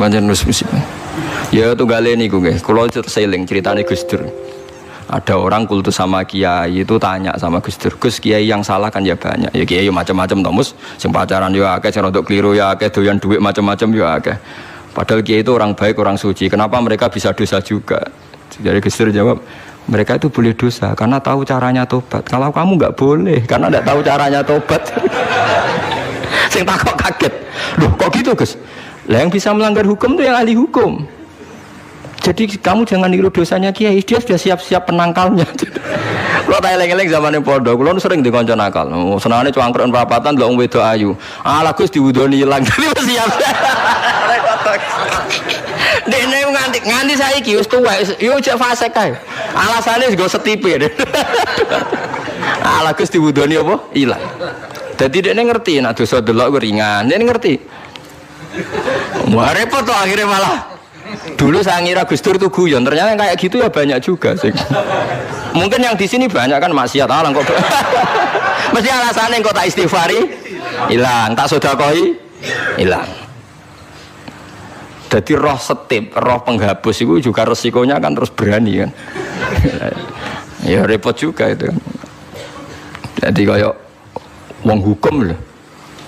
pancen musibah. Ya tunggale niku nggih, kula seling ceritane Gus Dur. Ada orang kultus sama kiai itu tanya sama Gus Dur, Gus kiai yang salah kan ya banyak, ya kiai macam-macam tomus, sing pacaran ya akeh, sing rodok keliru ya akeh, doyan duit macam-macam ya akeh. Padahal kiai itu orang baik, orang suci. Kenapa mereka bisa dosa juga? Jadi Gus Dur jawab, mereka itu boleh dosa karena tahu caranya tobat. Kalau kamu nggak boleh karena nggak tahu caranya tobat. Sing takok kaget, loh kok gitu Gus? Lah yang bisa melanggar hukum itu yang ahli hukum. Jadi kamu jangan niru dosanya kiai, dia sudah siap-siap penangkalnya. Kalau tak eleng-eleng zamannya podo, kalau sering dikonco nakal. Senangnya cuangkron perapatan, lo wedok ayu. Alah Gus diwudoni hilang, jadi siap. Dene nganti saiki wis tuwa, yo cek fase kae. Alasane go setipe. Alah Gus diwudoni apa? Hilang. Dadi dene ngerti nek dosa delok ringan. Dene ngerti. Wah repot tuh akhirnya malah. Dulu saya ngira Gus Dur itu guyon, ternyata kayak gitu ya banyak juga sih. Mungkin yang di sini banyak kan maksiat alang kok. Mesti alasannya kok tak istighfari hilang, tak sedekah hilang. Jadi roh setip, roh penghapus itu juga resikonya kan terus berani kan. Ya repot juga itu. Jadi kayak wong hukum loh.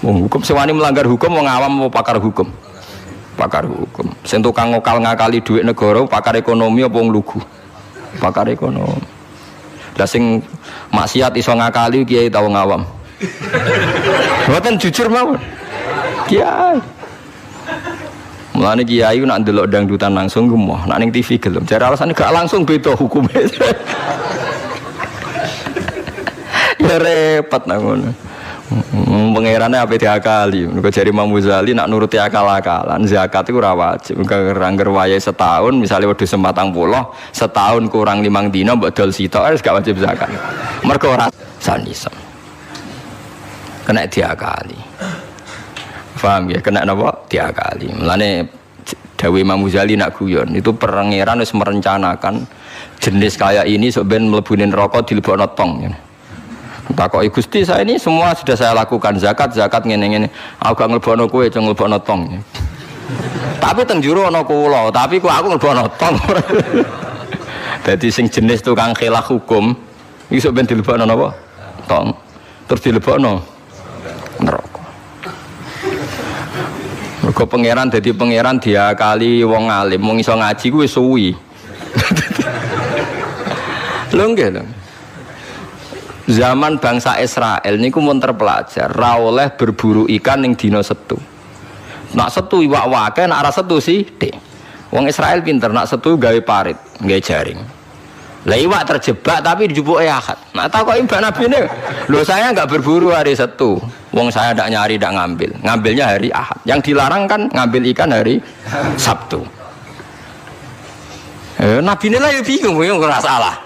Wong hukum sewani melanggar hukum, wong awam mau pakar hukum. Pakar hukum. Sing tukang ngakali duit negara, pakar ekonomi apa wong lugu? Pakar ekonomi. Lah sing maksiat iso ngakali kiai ta wong awam. Mboten jujur mawon. Kiai. Mulane kiai nak ndelok dangdutan langsung gemoh, nak ning TV gelem. Jare alasane gak langsung beda hukume. Ya repot nang ngono. Pangerane ape diakali. Mergo jare Imam Ghazali nak nuruti akal-akalan, zakat iku ora wajib. Angger wayahe setahun, misale wedhus 40, setahun kurang 5 dina mbok dol sitok wis gak wajib zakat. Mergo ora sanisem. Kena diakali. Paham ya? Kena napa? Diakali. Mulane dawuh Imam Ghazali nak guyon, itu pangeran wis merencanakan jenis kayak ini sok ben mlebune neraka dilebokno tong. Takoki Gusti, saya ini semua sudah saya lakukan, zakat ngene-ngene. Aku gak nglebokno kowe, cuma nglebokno tong. Tapi teng jero ana kula, tapi kok aku nglebokno tong. Dadi sing jenis tukang khilaf hukum iki sok ben dilebokno napa? Tong. Terus dilebokno neraka. Mergo pangeran dadi pangeran diakali wong alim, wong iso ngaji ku wis suwi. Lho nggih lho. Zaman bangsa Israel niku mun terpelajar ra oleh berburu ikan ning dina Setu. Nak Setu iwak wake, nak ora Setu sithik. Wong Israel pinter, nak Setu gawe parit, gawe jaring. Lah iwak terjebak tapi dijupuke Ahad. Nak takoki Mbak Nabine, lho saya enggak berburu hari Setu. Wong saya ndak nyari, ndak ngambil. Ngambilnya hari Ahad. Yang dilarang kan ngambil ikan hari Sabtu. Nabine lah bingung, ora salah.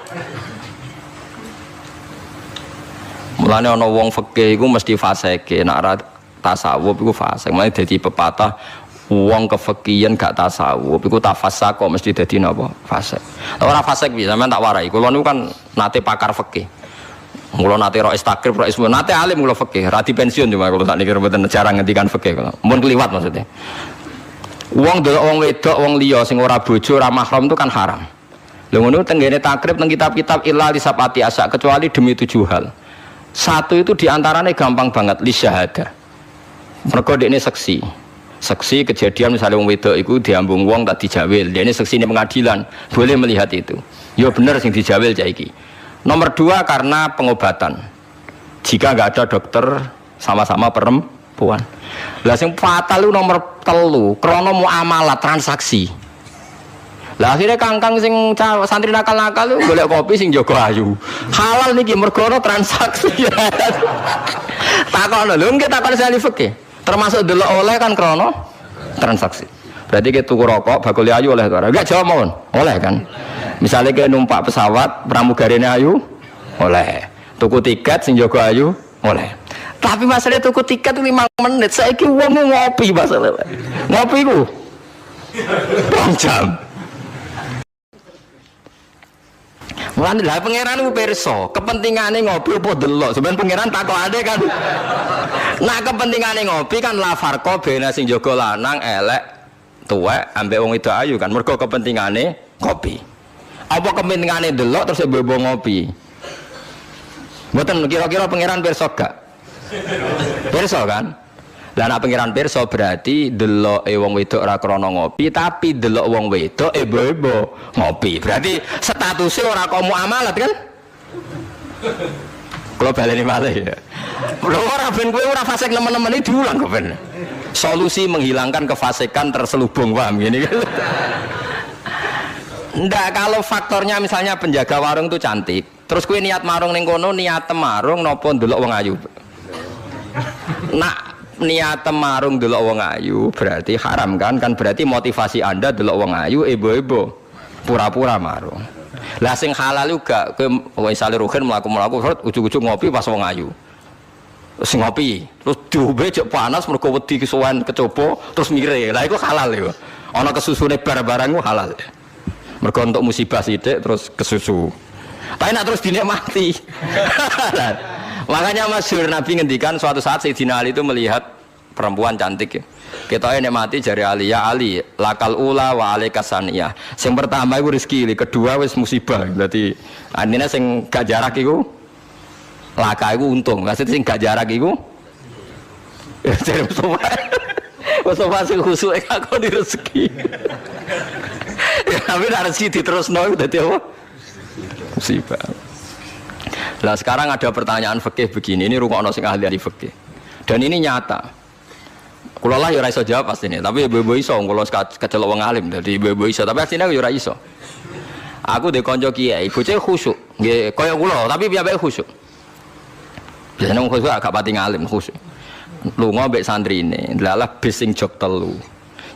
Mulane ana wong fikih iku mesti fasike, nek ora tasawuf iku fasik. Mulane dadi pepatah wong kefikihan gak tasawuf iku tafassak kok mesti dadi napa? Fasik. Ora fasik piye sampean tak warai. Kula niku kan nate pakar fikih. Kula nate ro istakrib, ro ismu, nate alim kula fikih. Ra di pensiun cuma kula tak niki mboten jarang ngendikan fikih kula. Mun kliwat maksudnya. Wong delok wong wedok, wong liya sing ora bojo, ora mahram itu kan haram. Lha ngono tenggene takrib nang kitab-kitab illa lisabati asa kecuali demi 7 hal. Satu itu diantaranya gampang banget li syahada. Mergo dekne seksi kejadian misalnya wong wedok iku diambung wong tak dijawil, dekne seksi di pengadilan boleh melihat itu. Ya bener sing dijawil cah iki. Nomor 2 karena pengobatan. Jika nggak ada dokter sama-sama perempuan. Lah sing fatal itu nomor 3 krana muamalah transaksi. Lah akhirnya kangkang sing santri nakal-nakal itu golek kopi sing jaga ayu. Halal niki mergo transaksi. Takono lho nggih takon sali fikih. Termasuk delok oleh kan krana transaksi. Berarti ke tuku rokok bakul ayu oleh to ora? Enggak jawab mawon. Oleh kan. Misalnya ke numpak pesawat pramugarine ayu oleh. Tuku tiket sing jaga ayu oleh. Tapi masalah tuku tiket 5 menit saiki wong ngopi masalah. Ngopi ku 2 jam. Mulane lha pangeran ku pirsa, kepentingane ngopi apa delok. Sampeyan pangeran takokane kan. Nah kepentingane ngopi kan la farqa bena sing jaga lanang elek tuwek ambek wong wedok ayu kan mergo kepentingane kopi. Apa kepentingane delok terus bebo ngopi? Mboten kira-kira pangeran pirsa gak? Pirsa kan? Lah nek pangeran pirsa berarti deloke wong wedok ora krana ngopi, tapi delok wong wedok ebo-ebo ngopi. Berarti statusnya ora kok muamalat kan? Kalau baleni malih ya. Lho ora ben kowe ora fasik nemen-nemen iki diulang kok ben. Solusi menghilangkan kefasikan terselubung, paham gini kan? Ndak, kalau faktornya misalnya penjaga warung itu cantik, terus kowe niat marung ning kono, niat marung napa ndelok wong ayu. Nak niat marung delok wong ayu berarti haram kan berarti motivasi Anda delok wong ayu ebo-ebo pura-pura marung. Lah sing halal juga kowe misale rugen mlaku-mlaku ujug-ujug ngopi pas wong ayu. Terus ngopi, terus diombe jek panas mergo wedi kesuwen kecoba terus mire. Lah iku halal iku. Ana kesusune barang-barang ku halal. Mergo untuk musibah sithik terus kesusu. Tapi nak terus dinikmati. Makanya masyhur Nabi ngendikan suatu saat Sayyidina Ali itu melihat perempuan cantik ya. Kita nikmati jari Ali, ya Ali, lakal ula wa alaika saniyah. Sing pertama iku rezeki, kedua wis musibah. Berarti artinya sing gak jarak iku laka iku untung. Maksudnya sing gak jarak iku jare Mustafa sing khusuk aku di rezeki. Ya tapi rezeki diterusno iku dadi apa? Musibah. Nah sekarang ada pertanyaan fikih begini, ini rungokno sing ahli fikih. Dan ini nyata. Kula lah ya ora iso jawab pastine, tapi ibu-ibu iso kula kecelok wong alim, dadi ibu-ibu iso, tapi asline aku ya ora iso. Aku ndek kanca kiai, bocah khusyuk, nggih kaya kula, tapi piyambake khusyuk. Biasane wong khusyuk agak pati ngalim khusyuk. Lunga mbek santrine, ndalah bis sing jog telu.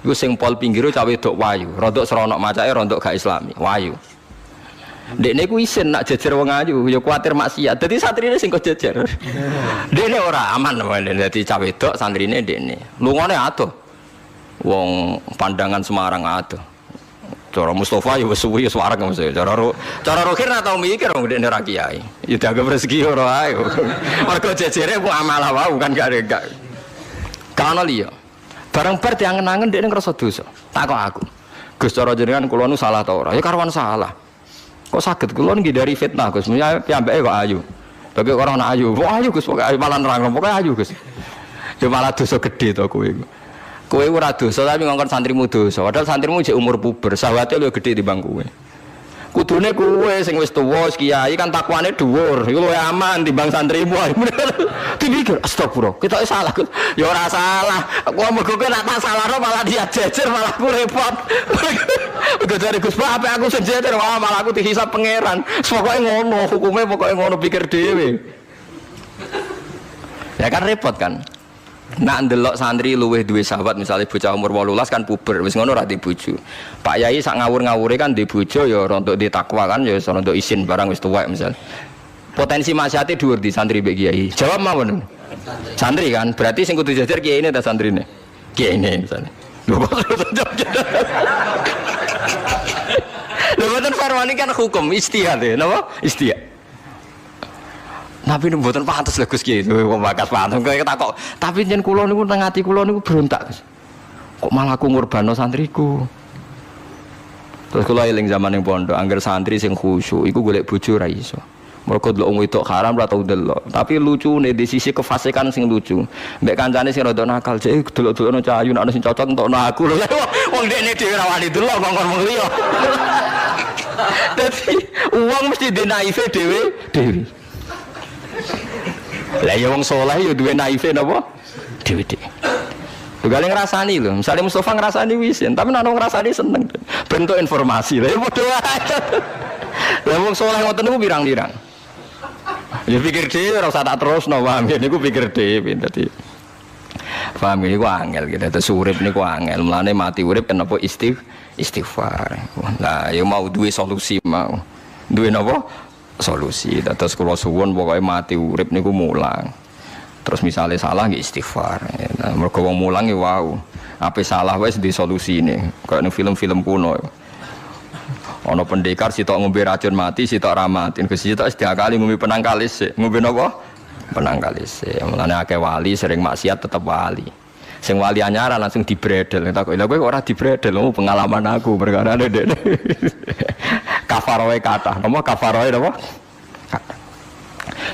Iku sing pol pinggire cawe wedok wayu, rodok seronok macake rodok gak islami, wayu. Dekne ku isin nak jejer wong ayu, ya kuwatir maksiat. Dadi santrine sing kok jejer. Dekne ora aman dadi cah wedok santrine dekne. Lungane adoh. Wong pandangan Semarang adoh. Cara Mustafa ya wis suwi suwareg mesti. Cara rohir ora tau mikir wong dekne ra kiai. Ya dianggap rezeki ora ae. Mergo jejere ku amalah wae kan gak. Kana liya. Bareng bar diangen-angen dekne ngrasa dosa. Takok aku. Gus cara jenengan kula nu salah ta ora? Ya karuan salah. Kok sakit kula ngindari fitnah Gus. Menyang piyambake kok ayu. Bagi orang nak ayu. Wah ayu Gus, pokoke ayu malah nerang, pokoke ayu Gus. Ya malah dosa gede to kowe iku. Kowe ora dosa tapi ngongkon santrimu dosa. Padahal santrimu jek umur puber, sawate luwih gede timbang kowe. Kudune kowe sing wis tuwa, kiai kan takwane dhuwur. Iku luwih aman timbang santrimu. Dipikir astagfirullah, kita salah Gus. Ya ora salah. Aku mergo kowe nak tak salahno malah dia jejer malah aku repot. Udah dari Gus Pak, apa aku sejejer, wah malah aku dihisap pangeran. Pokoknya ngono, hukumnya pokoknya ngono pikir dewe. Ya kan repot kan. Nak ndelok santri luweh duwe sahabat misalnya bocah umur 18 kan puber, wis ngono ra dibojo. Pak Yai sak ngawur-ngawure kan dibojo ya rontok di takwa kan ya rontok isin barang wis tuwek misal. Potensi maksiate dhuwur di santri mbek kiai. Jawab mawon. Santri kan, berarti sing kudu jejer kiai ini ta santrine. Kiai ini misalnya. Lho mboten farwani kan hukum istihad ya, napa? Istihad. Tapi mboten pantes lho Gus Kiai, kok bakas pantes kok takok. Tapi yen kula niku teng ati kula niku berontak. Kok malah aku ngurbano santriku. Terus kula eling zaman ning pondok, angger santri sing khusyuk iku golek bojo ra iso. Mergo delok wong wedok haram ora tau delok. Tapi lucune di sisi kefasikan sing lucu. Mbek kancane sing rada nakal, jek delok-delokno cah ayu nek sing cocok entokno aku. Lho wong dekne dhewe ra wani delok kok ngomong liya. Dadi wong mesti denaife dhewe. Lah ya wong saleh ya duwe naife napa? Dhewe. Tugale ngrasani lho. Misale Mustafa ngrasani wisin, tapi nek ngrasani seneng. Bentuk informasi. Lah ya padha wae. Lah wong saleh ngoten niku pirang-pirang. Ya pikir dhewe ora usah tak terusno, paham ya niku pikir dhewe dadi. Paham niku angel gitu. Terus urip niku angel. Mulane mati urip kenapa istighfar. Nah, ya mau duwe solusi mau. Duwe napa? Solusi. Terus kula suwun pokoke mati urip niku mulang. Terus misalnya salah nggih istighfar. Nah, mergo wong mulang ya wau. Ape salah wis di solusine. Kayak ning film-film kuno. Ono pendekar sitok ngombe racun mati, sitok ra mati. Sitok setiap kali ngombe penangkalis. Ngombe napa? Penangkalis. Mulane akeh wali sering maksiat tetep wali. Sing wali anyaran langsung dibredel. Tak kok lha kowe ora dibredel, pengalaman aku perkara ndek. Kafaroe kathah. Napa kafaroe napa? Kathah.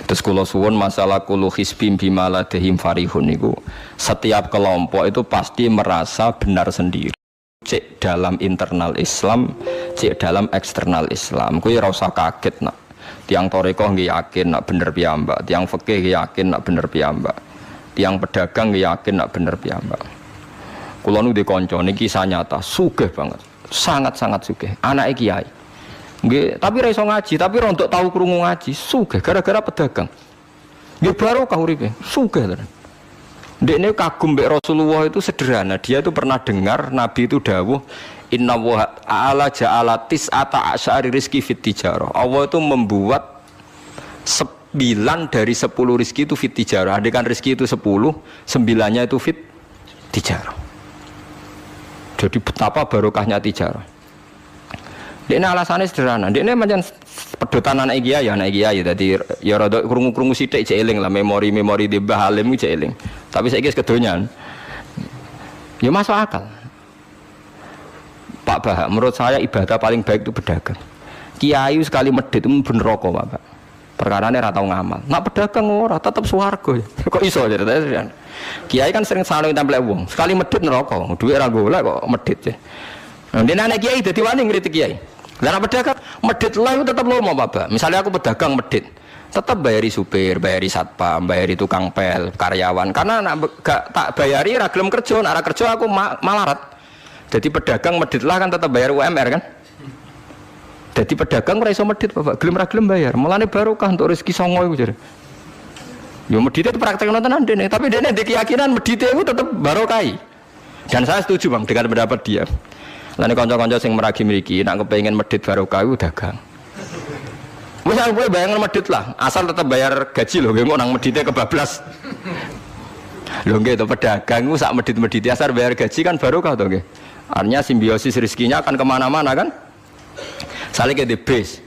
Terus kula suwun masalah kulu hisbim bima ladehim farihun niku setiap kelompok itu pasti merasa benar sendiri. Cek dalam internal Islam, cek dalam eksternal Islam. Kuwi ora usah kaget nak. Tiang torikoh nggih yakin nak bener piyambak, tiang fikih yakin nak bener piyambak. Tiang pedagang yakin nak bener piyambak. Kula nu di kanca niki kisah nyata, sugih banget. Sangat-sangat sugih. Anake kiai. Nggih, tapi ra iso ngaji, tapi rontok tahu krungu ngaji, sugih gara-gara pedagang. Nggih barokah uripe, sugih tenan. Ndekne kagum mbek Rasulullah itu sederhana. Dia itu pernah dengar Nabi itu dawuh, "Inna wa ta'ala ja'ala tis'ata asyari rizki fit tijarah." Allah itu membuat 9 dari 10 rizki itu fit tijarah. Andaikan rizki itu 10, 9-nya itu fit tijarah. Jadi betapa barokahnya tijarah. Ini alasannya sederhana. Ini macam pedotan anak kiai, Jadi ya rada krungu-krungu sithik cek eling lah memori di Mbah Halim cek eling. Tapi saiki wis kedonyan. Ya masuk akal. Pak Bah, menurut saya ibadah paling baik itu berdagang. Kiai sekali medhit itu ben neraka, Pak. Perkarane ora tau ngamal. Nak pedagang ora tetep swarga. Kok iso ceritane? Kiai kan sering saling templek wong. Sekali medhit neraka, duwe ora golek kok medhit. Nah, dene anak kiai dadi wani ngritik kiai. Lah pedagang medhit lah itu tetap lomo Bapak. Misalnya aku pedagang medhit, tetap bayari supir, bayari satpam, bayari tukang pel, karyawan. Karena gak tak bayari ra gelem kerja, nek ra kerja aku malarat. Jadi pedagang medhit lah kan tetap bayar UMR kan. Jadi pedagang ora iso medhit Bapak, gelem ra gelem bayar. Mulane barokah untuk rezeki songo iku jare. Yo medhit itu praktekno tenan dene, tapi dene ndek keyakinan medhit itu tetap barokah. Dan saya setuju Bang dengan pendapat dia. Lah nek kanca-kanca sing meragi mriki nek kepengin medhit barokah iku dagang. Wis aku bayangno medhit lah, asal tetap bayar gaji lho, nggih nang medhite kebablas. Lho nggih to pedagang ku sak medhit-medhit asal bayar gaji kan barokah to nggih. Artinya simbiosis rezekinya akan kemana-mana kan. Saling ke bis.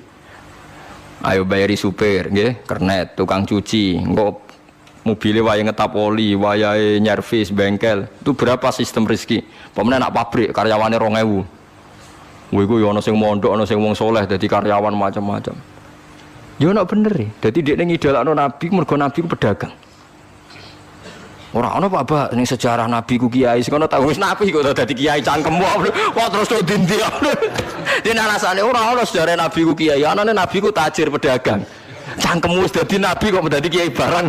Ayo bayari supir nggih, kernet, tukang cuci, engko mobilnya waya ngetap oli, waya nyervis bengkel, itu berapa sistem rezeki? Pemenang nak pabrik karyawannya 2000. Wih gue ono sing mondok, ono sing wong soleh, jadi karyawan macam-macam. Yo nak bener ya. Jadi dia ngidolakno Nabi, mergo Nabi ku pedagang. Ora ono Pak, ini sejarah Nabi ku kiai, sing ono tahu wis Nabi kok dadi kiai cangkemmu. Kok terus tok dindi. Dene alasane ora ono sejarah Nabi ku kiai, anane Nabi ku tajir pedagang. Cangkemmu wis dadi nabi kok dadi kiai barang.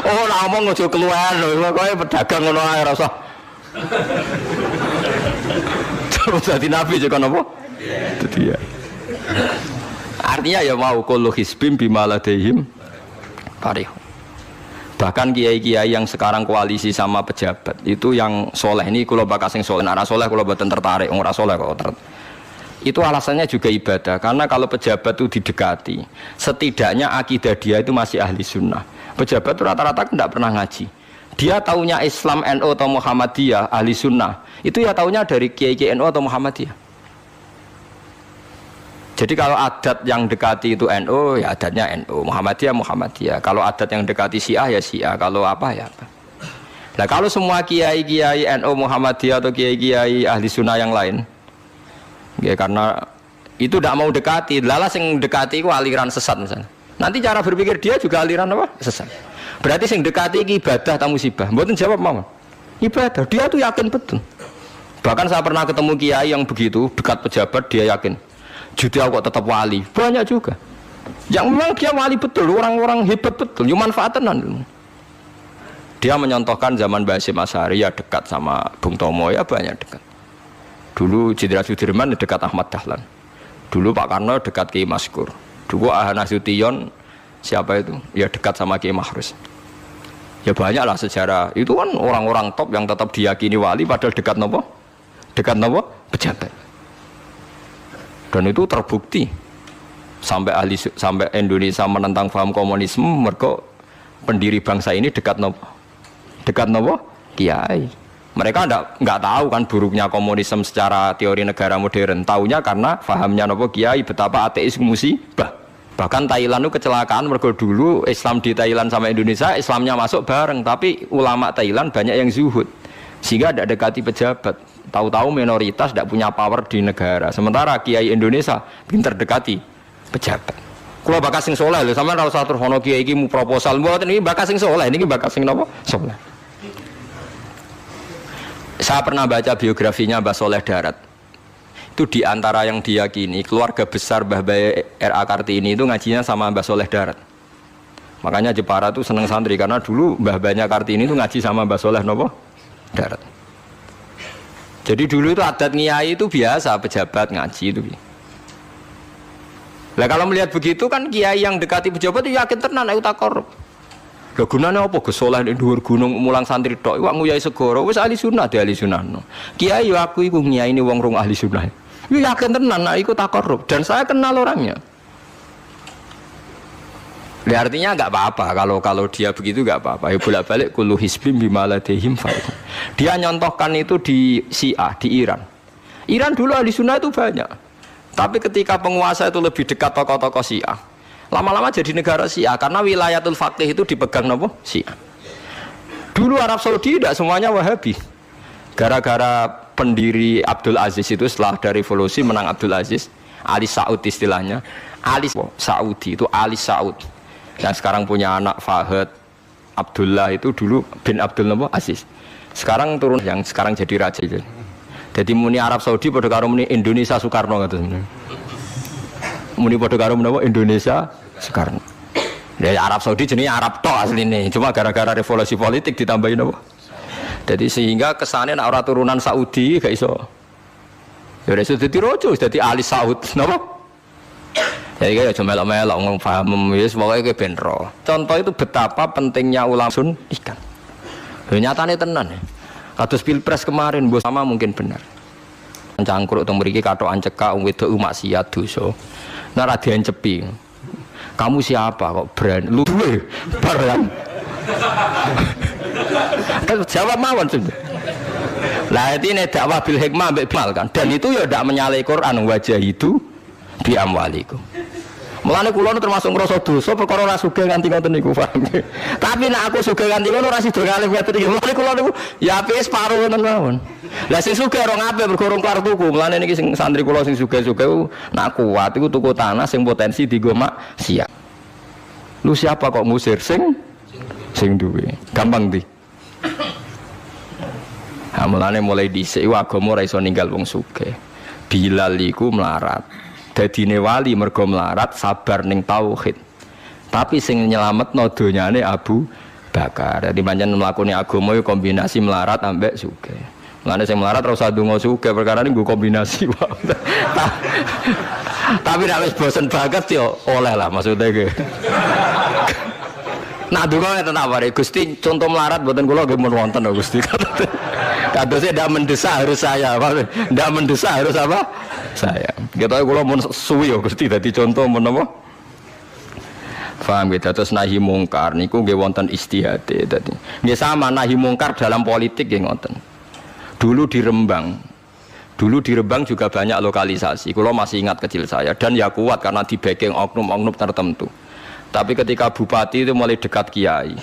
Oh, lah omong aja keluar lho, kowe pedagang ngono ae ora usah. Terus dadi nabi aja kan apa? Dadi ya. Artinya ya mau kullu hisbim bima ladehim farih. Bahkan kiai-kiai yang sekarang koalisi sama pejabat itu yang soleh ini kula bakal sing soleh, nek ora soleh kula mboten tertarik, ora soleh kok itu alasannya juga ibadah, karena kalau pejabat itu didekati setidaknya akidah dia itu masih ahli sunnah. Pejabat itu rata-rata tidak pernah ngaji, dia taunya Islam NU atau Muhammadiyah ahli sunnah itu ya taunya dari kiai NU atau Muhammadiyah. Jadi kalau adat yang dekati itu NU ya adatnya NU, Muhammadiyah. Kalau adat yang dekati Syiah ya Syiah, kalau apa ya apa. Nah kalau semua kiai-kiai NU Muhammadiyah atau kiai-kiai ahli sunnah yang lain ya, karena itu tidak mau dekati, lala sing dekati itu aliran sesat misalnya. Nanti cara berpikir dia juga aliran apa? Sesat. Berarti sing dekati ini ibadah atau musibah? Mboten jawab mama. Ibadah. Dia tuh yakin betul. Bahkan saya pernah ketemu kiai yang begitu dekat pejabat, dia yakin. Jadi aku kok tetap wali. Banyak juga. Yang memang dia wali betul, orang-orang hebat betul, cuma manfaatan. Dia menyontohkan zaman Mbah Hasyim Asy'ari ya dekat sama Bung Tomo ya banyak dekat. Dulu Jenderal Sudirman dekat Ahmad Dahlan. Dulu Pak Karno dekat Kiai Maskur. Dulu Ahmad Nasution siapa itu? Ya dekat sama Kiai Mahrus. Ya banyaklah sejarah. Itu kan orang-orang top yang tetap diyakini wali padahal dekat nopo? Dekat nopo? Pejabat. Dan itu terbukti. Sampai Indonesia menentang paham komunisme, mereka pendiri bangsa ini dekat nopo? Dekat nopo? Kiai. Mereka nggak tahu kan buruknya komunisme secara teori negara modern. Taunya karena fahamnya nopo kiai betapa ateis musibah. Bahkan Thailand itu kecelakaan mergo dulu Islam di Thailand sama Indonesia, Islamnya masuk bareng, tapi ulama Thailand banyak yang zuhud. Sehingga tidak dekati pejabat. Tahu-tahu minoritas tidak punya power di negara. Sementara kiai Indonesia pinter dekati pejabat. Kalau bakas sing soleh lho, sama ra usah terus ono kiai iki mu proposal mboten iki bakas sing soleh, niki bakas sing napa? Soleh. Saya pernah baca biografinya Mbah Soleh Darat. Itu di antara yang diyakini keluarga besar Mbah Bae R.A. Kartini itu ngajinya sama Mbah Soleh Darat. Makanya Jepara itu seneng santri karena dulu Mbah Banyak Kartini itu ngaji sama Mbah Soleh napa? Darat. Jadi dulu itu adat ngiyai itu biasa, pejabat ngaji itu. Lah kalau melihat begitu kan kiai yang dekati pejabat itu yakin tenan ayo tak korup. Lah gunane apa Gus Soleh ning dhuwur gunung mulang santri tok iku nguyai segoro wis ahli sunnah de ahli sunnah. Kiai yo aku iku ngiyaine wong rong ahli sunnah. Yo yakin tenan nek iku tak korup dan saya kenal orangnya. Ya, artinya nggak apa-apa kalau dia begitu nggak apa-apa. Ya bolak-balik kullu hisbim bima ladehim fa'il. Dia nyontohkan itu di Syiah di Iran. Iran dulu ahli sunnah itu banyak. Tapi ketika penguasa itu lebih dekat tokoh-tokoh Syiah, lama-lama jadi negara Syiah karena wilayatul faqih itu dipegang nopo Syiah. Dulu Arab Saudi tidak semuanya Wahabi. Gara-gara pendiri Abdul Aziz itu setelah dari revolusi menang Abdul Aziz, Ali Saud istilahnya. Ali Saudi itu Ali Saud. Yang sekarang punya anak Fahad Abdullah itu dulu bin Abdul Aziz. Sekarang turun yang sekarang jadi raja itu. Jadi muni Arab Saudi pada karo muni Indonesia Soekarno kata sebenarnya. Muni pada karo muni Indonesia Soekarno. Ya Arab Saudi jenis Arab tok asline. Cuma gara-gara revolusi politik ditambahin apa? Jadi sehingga kesannya nak orang turunan Saudi gak iso. Ya iso dadi rojo, dadi Ali Saud, napa? Jadi kayak cuma melok-melok ngomong paham, wis pokoknya kayak benro. Contoh itu betapa pentingnya ulama sun ikan. Nyatanya tenan ya. Kados pilpres kemarin bos sama mungkin benar. Cangkruk teng mriki katokan cekak wedok maksiat dosa. Nah ra diancepi. Kamu siapa kok brand lu duwe barang. Kan jawab mawon sudah. Lah ini dakwah bil hikmah mbek mal kan. Dan itu ya ndak menyalahi Quran wajah itu bi amwalikum. Mulane kula termasuk ngrasa dosa perkara ora sugih nganti ngoten niku, paham. Tapi nek aku sugih nganti ngono ora sida ngalih ngoten iki. Mulane kula niku ya apik separo ngoten mawon. Lah sing sugih ora ngapik mergo urung kelar tuku. Mulane niki sing santri kula sing sugih-sugih nak kuat iku tuku tanah sing potensi dienggo maksiat. Lu siapa kok ngusir sing duwe? Gampang di. Ha mulane mulai dhisik agama ora iso ninggal wong sugih. Bilal iku melarat. Dadine wali mergo melarat sabar ning tauhid. Tapi sing nyelametno donyane Abu Bakar. Dadi pancen mlakune agama yo kombinasi melarat ambek sugih. Mulane sing melarat ora usah ndonga sugih perkara niku kombinasi wae. Tapi nek wis bosen banget yo oleh lah maksudnya ge. Nah donga ngeten awake Gusti contoh melarat mboten kula nggih mun wonten lho Gusti. Kadosnya tidak mendesak harus saya, tidak mendesak harus apa? Saya. Kita kalau mau suwi ya Gusti, jadi contoh mau apa? Faham kita terus nahi mungkar, niku nggih wonten istihate tadi. Nggih sama nahi mungkar dalam politik nggih ngoten. Dulu di Rembang juga banyak lokalisasi. Kalau masih ingat kecil saya dan ya kuat karena di backing oknum-oknum tertentu. Tapi ketika bupati itu mulai dekat kiai.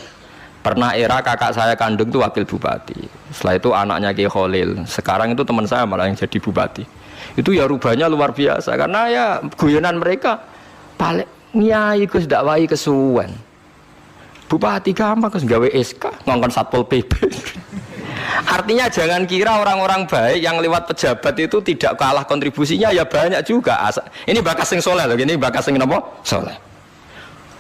Pernah era kakak saya kandung itu wakil bupati. Setelah itu anaknya Kiai Khalil. Sekarang itu teman saya malah yang jadi bupati. Itu ya rubahnya luar biasa karena ya guyonan mereka paling nyai Gus dakwai kesuwen. Bupati gampang Gus gawe SK ngongkon Satpol PP. Artinya jangan kira orang-orang baik yang lewat pejabat itu tidak kalah kontribusinya ya banyak juga. Ini bakas sing soleh loh, ini bakas sing napa? Soleh.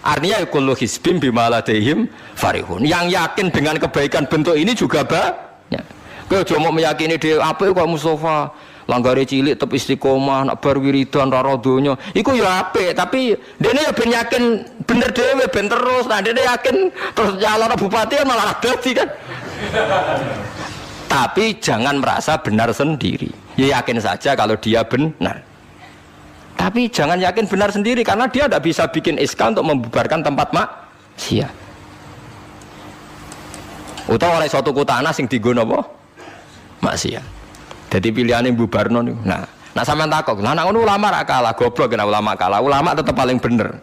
Artinya kullu hisbim bima ladehim farihun. Yang yakin dengan kebaikan bentuk ini juga banyak. Kowe aja mau meyakini dhewe apik kok Mustafa langgare cilik tetep istiqomah nak bar wiridan ora donya. Iku ya apik, tapi dene ya ben yakin bener dhewe ben terus. Nah dene yakin terus calon bupati malah dadi kan. Tapi jangan merasa benar sendiri. Ya yakin saja kalau dia benar. Tapi jangan yakin benar sendiri karena dia tidak bisa bikin SK untuk membubarkan tempat maksiat. Utawa oleh suatu tanah sing dienggo napa? Maksiat. Jadi pilihannya bubarno niku. Nah sampean takok, lah nek ulama ra kalah, goblok kena ulama kalah. Ulama tetap paling bener.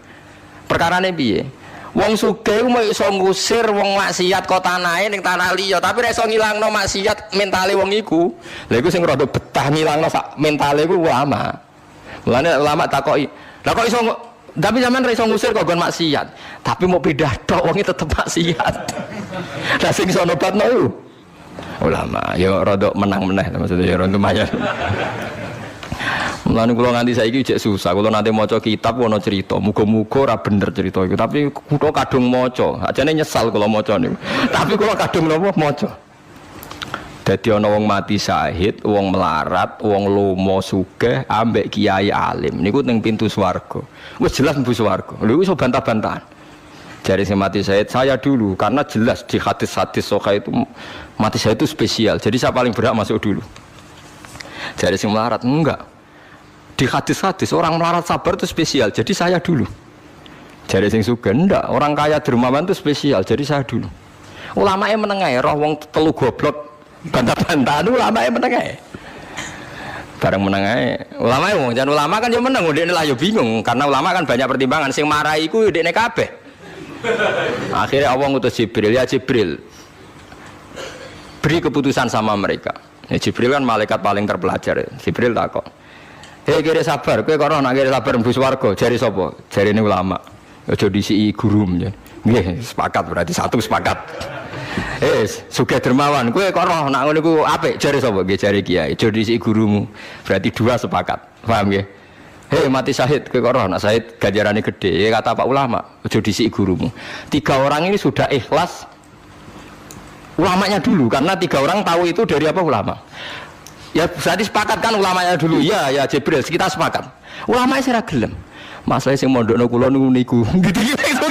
Perkarane piye? Wong sugih mau iso ngusir wong maksiat kok tanahe ning tanah liya, tapi ora iso ngilangno maksiat mentale wong iku. Lha iku sing rada betah ngilangno sak mentale iku ulama. Mulane ulama takoki, "Lah kok iso tapi zaman ra iso ngusir kok gon maksiat, tapi mau pindah tok wonge tetep maksiat." Lah sing iso nobatno iku ulama. Ya rada menang meneh maksudnya ya rada lumayan. Mulane kula nganti saiki jek susah. Kula nanti maca kitab ana cerita, muga-muga ora bener cerita iku, tapi kula kadung maca. Ajane nyesal kula maca niku. Tapi kula kadung napa maca. Dadi ana wong mati syahid, wong melarat, wong lomo sugih ambek kiai alim niku ning pintu swarga. Wis jelas mlebu swarga. Lha iku iso bantah-bantahan. Jari sing mati syahid saya dulu karena jelas di hadis-hadis sahih itu mati syahid itu spesial. Jadi saya paling berhak masuk dulu. Jari sing melarat enggak. Di hadis-hadis orang melarat sabar itu spesial, jadi saya dulu. Jadi sing sugih ndak, orang kaya dermawan itu spesial, jadi saya dulu. Ulamae menengae roh wong telu goblok bantah-bantahan ulamae menengae. Bareng menengae, ulamae wong jan ulama kan yo meneng, ndekne lah yo bingung karena ulama kan banyak pertimbangan, sing marahi iku ndekne kabeh. Akhirnya Allah ngutus Jibril, ya Jibril. Beri keputusan sama mereka. Ya, Jibril kan malaikat paling terpelajar. Jibril takok, "Hei kira sabar, kowe kok ora kira sabar mlebu swarga?" Jari sapa? Jarine ulama. Aja disiki gurum ya. Nggih, sepakat berarti satu sepakat. Sugih dermawan, kowe kok ora nak ngono iku apik, jari sapa? Nggih jari kiai. Aja disiki gurumu. Berarti dua sepakat. Paham nggih? Hei mati syahid, kowe kok ora nak syahid ganjarane gede. Ya kata Pak ulama, aja disiki gurumu. Tiga orang ini sudah ikhlas ulamanya dulu karena tiga orang tahu itu dari apa ulama. Ya berarti sepakat kan ulamanya dulu. Ya Jibril, kita sepakat. Ulamanya sira gelem. Masalah sing mondokno kula niku gitu-gitu.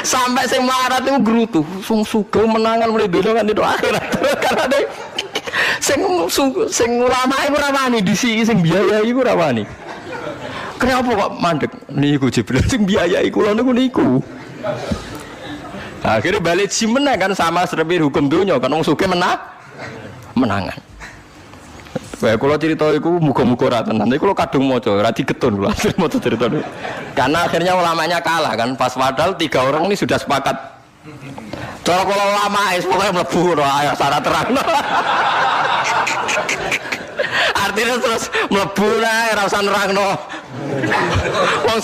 Sampai sing melarat itu gerutu, sing sugih menangan mulai dono kan itu akhirat. Karena deh sing ulama iku ora wani disiki sing biayai iku ora wani. Kenapa kok mandek niku Jibril sing biayai kula niku. Akhirnya balik si menang kan sama seperti hukum dunia kan wong sugih menangan. Kayak kalau cerita itu muga-muga ora tenan. Nek kula kadung maca ora digetun kula maca cerita itu. Karena akhirnya ulamanya kalah kan pas padahal tiga orang ini sudah sepakat. Cara kalau ulama pokoknya mlebu ora syarat terang. Artinya terus mlebu ora usah nerangno. Wong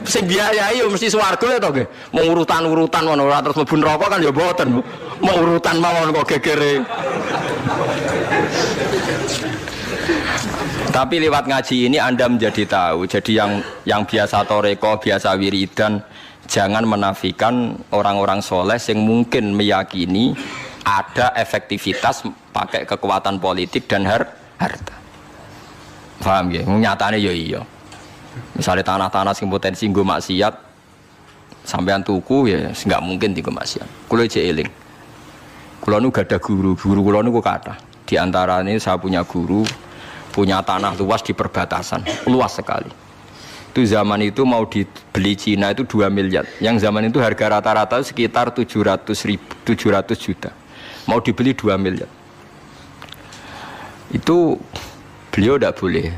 sing biayai yo mesti swarga to nggih. Mau urutan-urutan ngono ora terus mlebu neraka kan ya mboten. Mau urutan mawon kok gegere. Tapi lewat ngaji ini Anda menjadi tahu. Jadi yang biasa toreko, biasa wiridan, jangan menafikan orang-orang soleh yang mungkin meyakini ada efektivitas pakai kekuatan politik dan harta. Paham ya? Nyatanya ya iya. Misalnya tanah-tanah sing potensi nggo maksiat sampean tuku ya nggak mungkin dienggo maksiat. Kulo jek eling. Kulo nu gada guru kulo niku kathah. Di antara ini saya punya guru punya tanah luas di perbatasan, luas sekali. Itu zaman itu mau dibeli Cina itu 2 miliar. Yang zaman itu harga rata-rata sekitar 700 juta. Mau dibeli 2 miliar. Itu beliau tidak boleh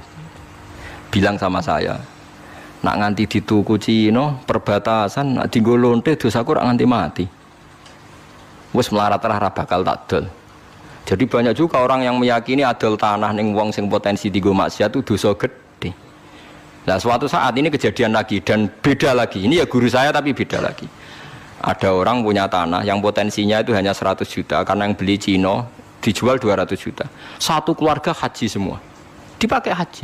bilang sama saya, nak nganti dituku Cina perbatasan, nak dinggo lonte dosaku rak nganti mati. Wes melarat ra bakal tak dol. Jadi banyak juga orang yang meyakini adol tanah ning wong sing potensi dienggo maksiat itu dosa gede. Nah, suatu saat ini kejadian lagi dan beda lagi. Ini ya guru saya tapi beda lagi. Ada orang punya tanah yang potensinya itu hanya 100 juta karena yang beli Cina dijual 200 juta. Satu keluarga haji semua. Dipakai haji.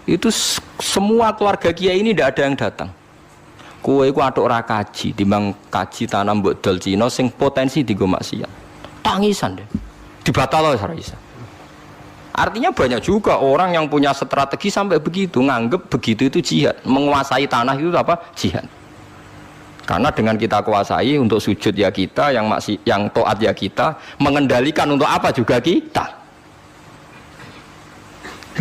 Itu semua keluarga kiai ini tidak ada yang datang. Kowe iku atuk ora kaji, timbang kaji tanah mbok dol Cina sing potensi dienggo maksiat. Tangisan deh. Dibatal oleh Raisa. Artinya banyak juga orang yang punya strategi sampai begitu, nganggep begitu itu jihad, menguasai tanah itu apa? Jihad. Karena dengan kita kuasai untuk sujud ya kita, yang taat ya kita, mengendalikan untuk apa juga kita.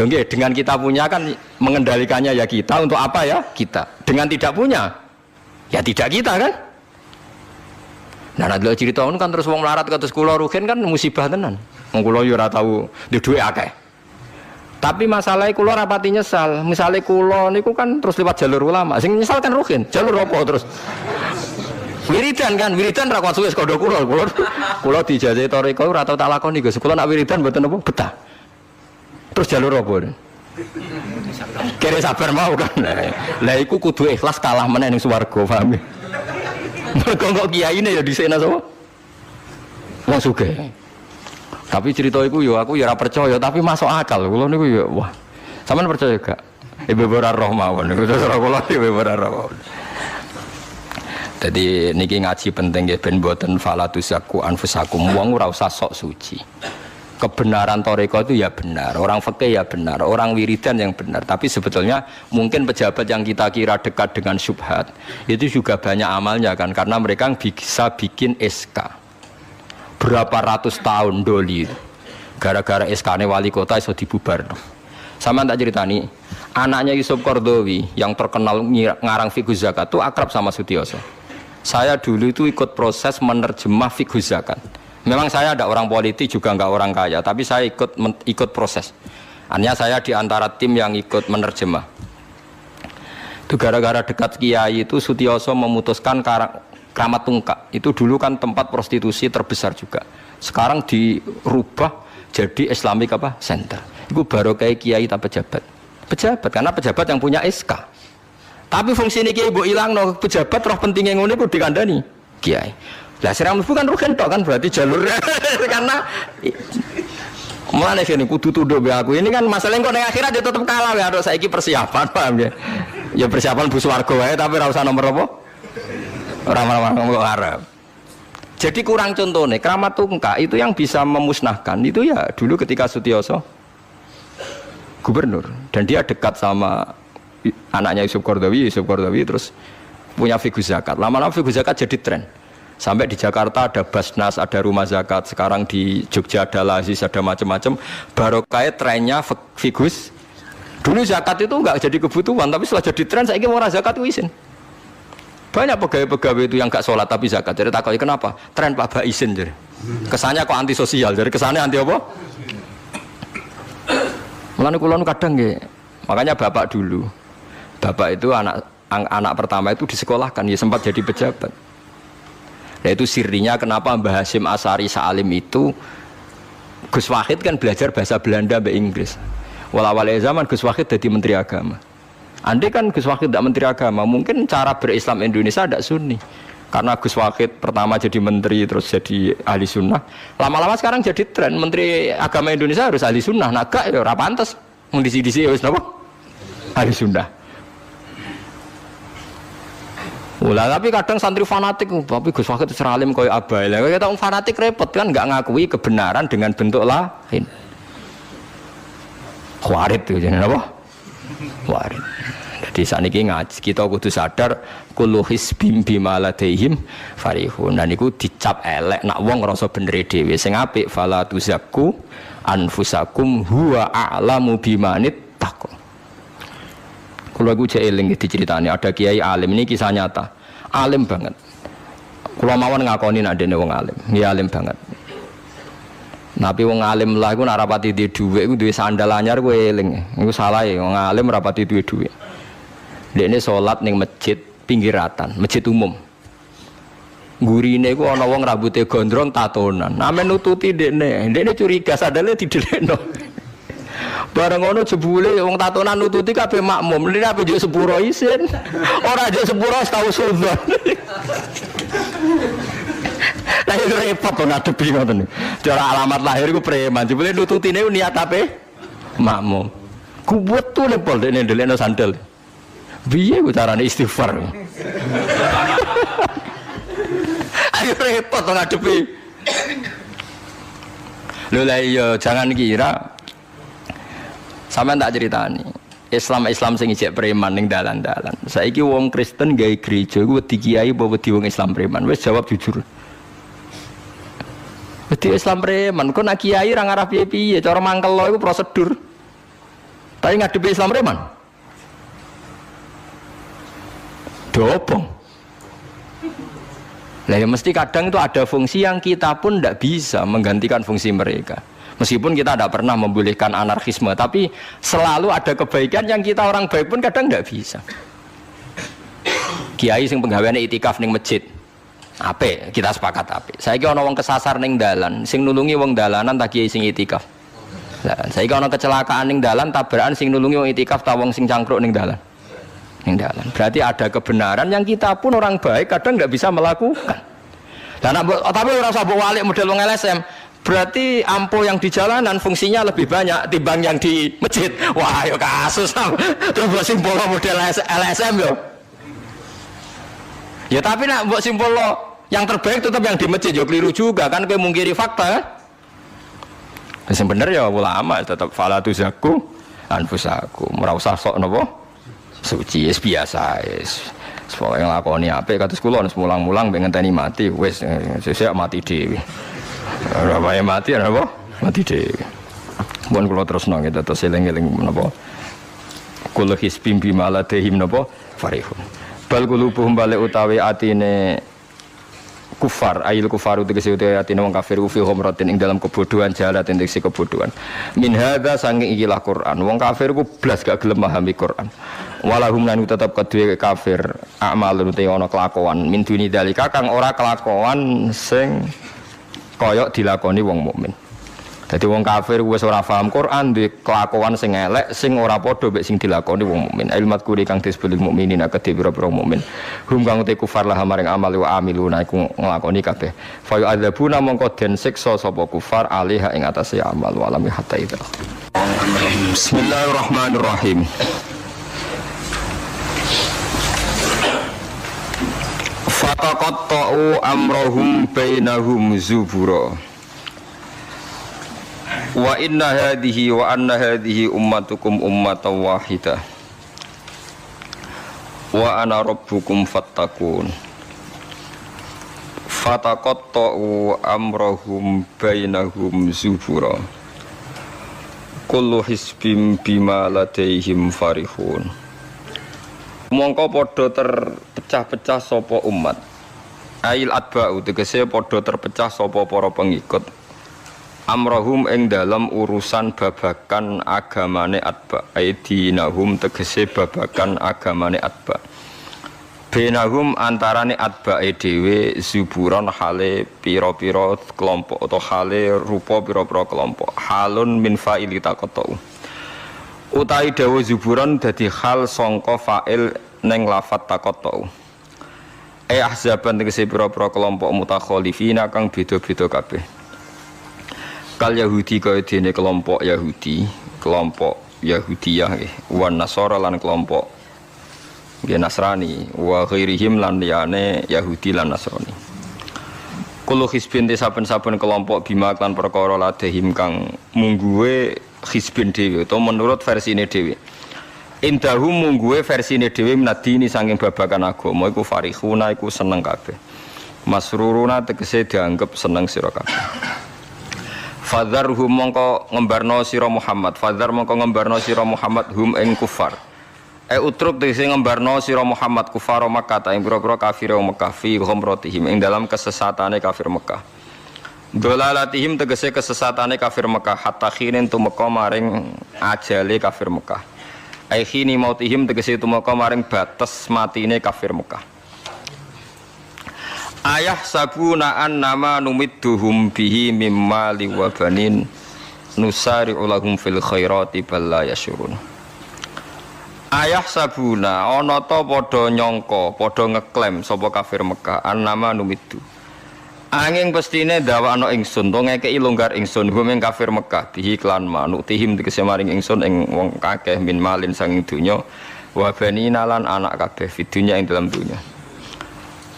Oke, dengan kita punya kan mengendalikannya ya kita, untuk apa ya kita. Dengan tidak punya, ya tidak kita kan. Nah, nanti cerita kan terus wong melarat kados kula rugen kan musibah tenan. Wong kula yo ora tau duwe akeh. Tapi masalahnya kula rapati nyesal. Misalnya kula niku kan terus lewat jalur ulama. Sing nyesal kan Ruhin. Jalur apa terus? Wiridan kan, wiridan ra kuat suwe sekondo kula. Kula dijajahi toriko ora tau tak lakoni Gus. Kula nak wiridan mboten apa betah. Terus jalur apa? Kira sabar mau kan. Lah iku kudu ikhlas kalah meneh ning swarga, paham ya? Mergo kok kiyaine ya dhisena sapa? Wong sugih. Tapi cerita iku yo aku ya ora percaya, tapi masuk akal. Kula niku ya wah. Sampeyan percaya gak? Ibu ora roh mawon. Kula ibu ora roh. Jadi niki ngaji penting nggih ben mboten falatusaku anfusakum. Wong ora usah sok suci. Kebenaran toriko itu ya benar, orang fikih ya benar, orang wiridan yang benar. Tapi sebetulnya mungkin pejabat yang kita kira dekat dengan syubhat itu juga banyak amalnya kan, karena mereka bisa bikin SK berapa ratus tahun doli gara-gara SK-nya wali kota iso dibubar. Sama tak ceritani, anaknya Yusuf Qaradawi yang terkenal ngarang fiqh zakat itu akrab sama Sutioso. Saya dulu itu ikut proses menerjemah fiqh zakat. Memang saya ada orang politik juga enggak orang kaya, tapi saya ikut proses. Hanya saya di antara tim yang ikut menerjemah. Itu gara-gara dekat kiai itu Sutioso memutuskan Kramat Tungkak. Itu dulu kan tempat prostitusi terbesar juga. Sekarang dirubah jadi Islamic Center. Itu baru kayak kiai tak pejabat. Pejabat karena pejabat yang punya SK. Tapi fungsi ini kiai mbok ilangno, pejabat roh pentingnya ngono iku dikandani kiai. Lah serang bukan rugen tok kan berarti jalurnya karena mulane sini kudu tuduh be aku. Ini kan masalah kok ning akhirat dia tetep kalah ya harus saiki persiapan paham ya. Ya persiapan bus warga wae tapi ora usah nomor apa? Ora ngarep. Jadi kurang contohnya Kramat Tungkak itu yang bisa memusnahkan itu ya dulu ketika Sutioso gubernur dan dia dekat sama anaknya Yusuf Qaradawi terus punya fiqh zakat. Lama-lama fiqh zakat jadi tren. Sampai di Jakarta ada Basnas, ada rumah zakat. Sekarang di Jogja ada Lazis, ada macam-macam. Barokah trennya figus. Dulu zakat itu enggak jadi kebutuhan, tapi setelah jadi tren, saya ingin orang zakat itu izin. Banyak pegawai-pegawai itu yang enggak sholat tapi zakat. Jadi takut kenapa? Tren Pak Ba izin jadi. Kesannya kok antisosial. Jadi kesannya anti apa? Mulane kula kadang nggih. Makanya bapak dulu. Bapak itu anak pertama itu disekolahkan, ya sempat jadi pejabat. Nah itu sirinya kenapa Mbah Hasyim Asari Salim itu Gus Wahid kan belajar bahasa Belanda bahasa Inggris. Walawale zaman Gus Wahid jadi Menteri Agama. Andai kan Gus Wahid tidak Menteri Agama, mungkin cara berislam Indonesia tidak sunni. Karena Gus Wahid pertama jadi menteri terus jadi ahli sunnah. Lama-lama sekarang jadi tren Menteri Agama Indonesia harus ahli sunnah. Naga ya ora pantes. Mung disi-disi wis napa? Ahli sunnah. Ulah tapi kadang santri fanatik, tapi Gus Wahid seralim koyo abai. Lah kita fanatik repot kan enggak ngakui kebenaran dengan bentuk lain. Warid itu jenenge apa? Warid. Jadi saniki ngaji kita kudu sadar kullu hisbim bima ladaihim farihun. Dan niku dicap elek nak wong ngrasa bener dhewe. Sing apik fala tuzakku anfusakum huwa a'lamu bimanit taqwa. Kalau aku cek eling diceritani ada kiai alim, ini kisah nyata, alim banget. Kalau mawon ngakoni nak dene wong alim, dia alim banget. Tapi wong alim lah, aku nak rapati di duit, aku duit sandal anyar, aku eling. Aku salah ya, wong alim rapati duit. Dia ini sholat neng masjid pinggiratan, masjid umum. Gurine aku ana wong rambutnya gondrong tatonan, amen nututi dia ini curiga sadale didelekno. Bareng ngono jebule wong tatonan nututi kabeh makmum. Lha apa njuk sepuro isin. Ora njuk sepuro tau sunnah. Lah yo repot to ngadepi ngoten. Cara alamat lahir iku preman. Jebule nututine niat ape? Makmum. Kuwet tuh lepol dene ndelekno sandal. Piye ku carane istighfar? Ayo repot to ngadepi. Lho lah iya jangan kira sampean tak ceritani Islam sing ijek preman ning dalan-dalan. Saiki wong Kristen gawe gereja iku wedi kiai apa wedi wong Islam preman? Wis jawab jujur. Wedi Islam preman, kok nak kiai ra ngarah piye-piye, cara mangkel iku prosedur. Tapi ngadepi Islam preman. Dobong. Lah ya mesti kadang itu ada fungsi yang kita pun tidak bisa menggantikan fungsi mereka. Meskipun kita tidak pernah membolehkan anarkisme, tapi selalu ada kebaikan yang kita orang baik pun kadang tidak bisa. Kiai sing penggaweane itikaf ning masjid, apik, kita sepakat apik. Saiki ana wong kesasar ning dalan, sing nulungi wong dalanan ta kiai sing itikaf. Lah, saiki ana kecelakaan ning dalan, tabrakan sing nulungi wong itikaf ta wong sing cangkruk ning dalan. Ning dalan. Berarti ada kebenaran yang kita pun orang baik kadang tidak bisa melakukan. Dan tapi orang sabuk walik model wong LSM. Berarti ampo yang di jalanan fungsinya lebih banyak timbang yang di masjid. Wah, yo kasus. Terus buat simbol model LSM yo. Ya tapi nak buat simbol yang terbaik tetap yang di masjid yo keliru juga kan, kayak mungkiri fakta. Yang bener ya ulama tetap fala tuzaku anfusakum. Ora usah sok napa suci biasa wis. Pokoke nglakoni apik kados kula wis mulang-mulang ben ngenteni mati wis sesuk mati dhewe. Ora wae mati apa? Mati dhewe. Mun kula terusno kita terus eling-eling menapa? Kula hisbim bima ladehim napa? Farihun. Bal qulubuhum balik utawi atine kufar, ayil kufaru tegese utawi atine wong kafir fi humratin ing dalam kebodohan jalat tegese kebodohan. Min hadza saking ikilah Quran. Wong kafir ku blas gak gelem memahami Quran. Walahum lan tetep kedue kafir amalun te ana kelakuan min duni dalika kang ora kelakuan sing koyok dilakoni wong mukmin. Dadi wong kafir wis ora paham Quran duwe kelakuan sing elek sing ora padha mek sing dilakoni wong mukmin. Ilmat kuri kang disebut mukminin akeh pira-pira mukmin. Hum kang te kufar lah maring amal wa amiluna iku nglakoni kabeh. Fa yu'adzabuna mongko den siksa sapa kufar alih ing atase amal wa lam hatta ida. Bismillahirrahmanirrahim. Fataqatta'u amrahum bainahum zubura. Wa inna hadhihi wa anna hadhihi ummatukum ummatan wahidah. Wa ana rabbukum fattaqun. Fataqatta'u amrahum bainahum zubura. Kullu hisbim bima ladaihim farihun. Mongko padha terpecah-pecah sapa umat. Ail atba'u tegese padha terpecah sapa para pengikut. Amrohum ing dalam urusan babakan agamane atba. Aidinahum tegese babakan agamane atba. Benahum antarane atbae dhewe zuburon hale pira-pira kelompok atau hale rupa pira-pira kelompok. Halun min fa'ili taqatu. Utai dawa zuburon dadi hal sangka fa'il neng lafat taqatu. Ahzaban tegese pira-pira kelompok mutakhalifina kang beda-beda kabeh. Kal Yahudi kaya dene kelompok Yahudi, kelompok Yahudiyah nggih, wan Nasara lan kelompok nggih Nasrani, wa ghairihim lan liyane Yahudi lan Nasrani. Kulo hizbin saben-saben kelompok bima lan perkara ladehim kang mungguwe hizbin dhewe utawa menurut versine dhewe. Indahum mungguwe versine dhewe menadini saking babakan agama iku farihuna iku seneng kabeh. Masruruna tegese dianggep seneng sira kabeh. Fadzarhum mongko ngembarno sira Muhammad, fadzar mongko ngembarno sira Muhammad hum ing kufar. Utruk tegese ngembarno sira Muhammad kufar Makkah ta ing pira-pira kafir Mekah fi ghamratihim ing dalam kesesatane kafir Mekah. Dolalatihim tegese kesesatane kafir Mekah hatta khinin tumeka maring ajale kafir Mekah. Ai khini mautihim tegese tumeka maring batas matine kafir Mekah. Ayah sabuna annama numidduhum bihi mimma liwabanin nusari'u lahum fil khairati bal la yashurun. Ayah sabuna ana ta padha nyangka, padha ngeklaim sapa kafir Mekah annama numiddu. Angin pestine dawakno ingsun to ngekeki longgar ingsun hum ing kafir Mekah bihi klan manutihim tegese maring ingsun ing wong kakeh min malin sanging donya wa banina lan anak kabeh fidunya ing dalam donya.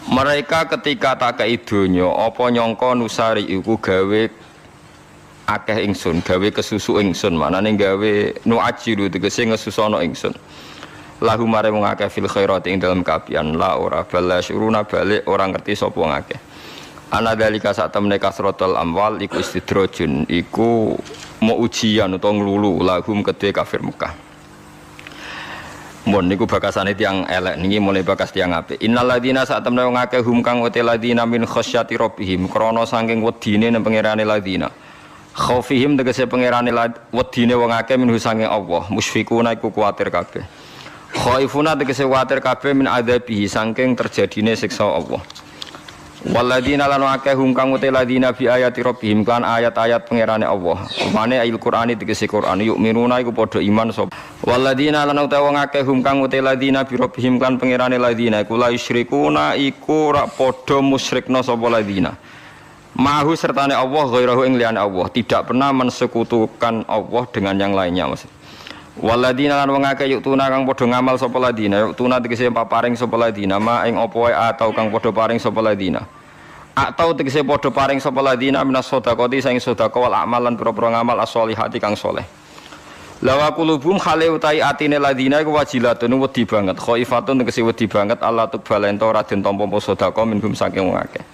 Mereka ketika tak kei donya apa nyangka nusari iku gawe akeh ingsun, gawe kesusu ingsun, manane gawe nuajiru tegese ngesusono ingsun. Lahu mare wong akeh fil khairat ing dalam kapian la ora bala syuruna balik orang ngerti sapa ngakeh. Ana dalika sak temne kasratul amwal iku istidrajun, iku mau ujian utawa nglulu lahum kedhe kafir Mekah. Mun niku bakasane tiyang elek niki mulai bakas tiyang apik. Innal ladina sak temne wong akeh hum kang uti ladina min khasyati rabbihim krana saking wedine nang pangerane ladina. Khaufihim tegese pangerane wedine wong akeh minhu sange Allah, musyfiquna iku kuwatir kabeh. Khaifuna tegese kuwatir kabeh min adzabihi saking terjadine siksa Allah. Walladzina lan akeh hum kang uti ladina bi ayati rabbihim kan ayat-ayat pangerane Allah. Mane ayat Qur'ani tegese Qur'an yuk minuna iku padha iman sapa. Walladzina lan uti wong akeh hum kang uti ladina bi rabbihim kan pangerane ladina iku la yusyrikuna iku ora padha musyrikna sapa ladina. Mahu sertane Allah ghairahu ing liyane Allah, tidak pernah mensekutukan Allah dengan yang lainnya maksud. Waladina lan wong akeh yuktuna kang padha ngamal sapa ladina, yuktuna tegese paring sapa ladina, ma ing apa wae atau kang padha paring sapa ladina. Atau tegese padha paring sapa ladina minas sedaqati saing sedekah wal amalan pira-pira ngamal as-sholihati kang saleh. Lawa qulubum khale utai atine ladina iku wajilatun wedi banget, khaifatun tegese wedi banget Allah tuqbalen ta ora den tampa sedekah minhum saking wong akeh.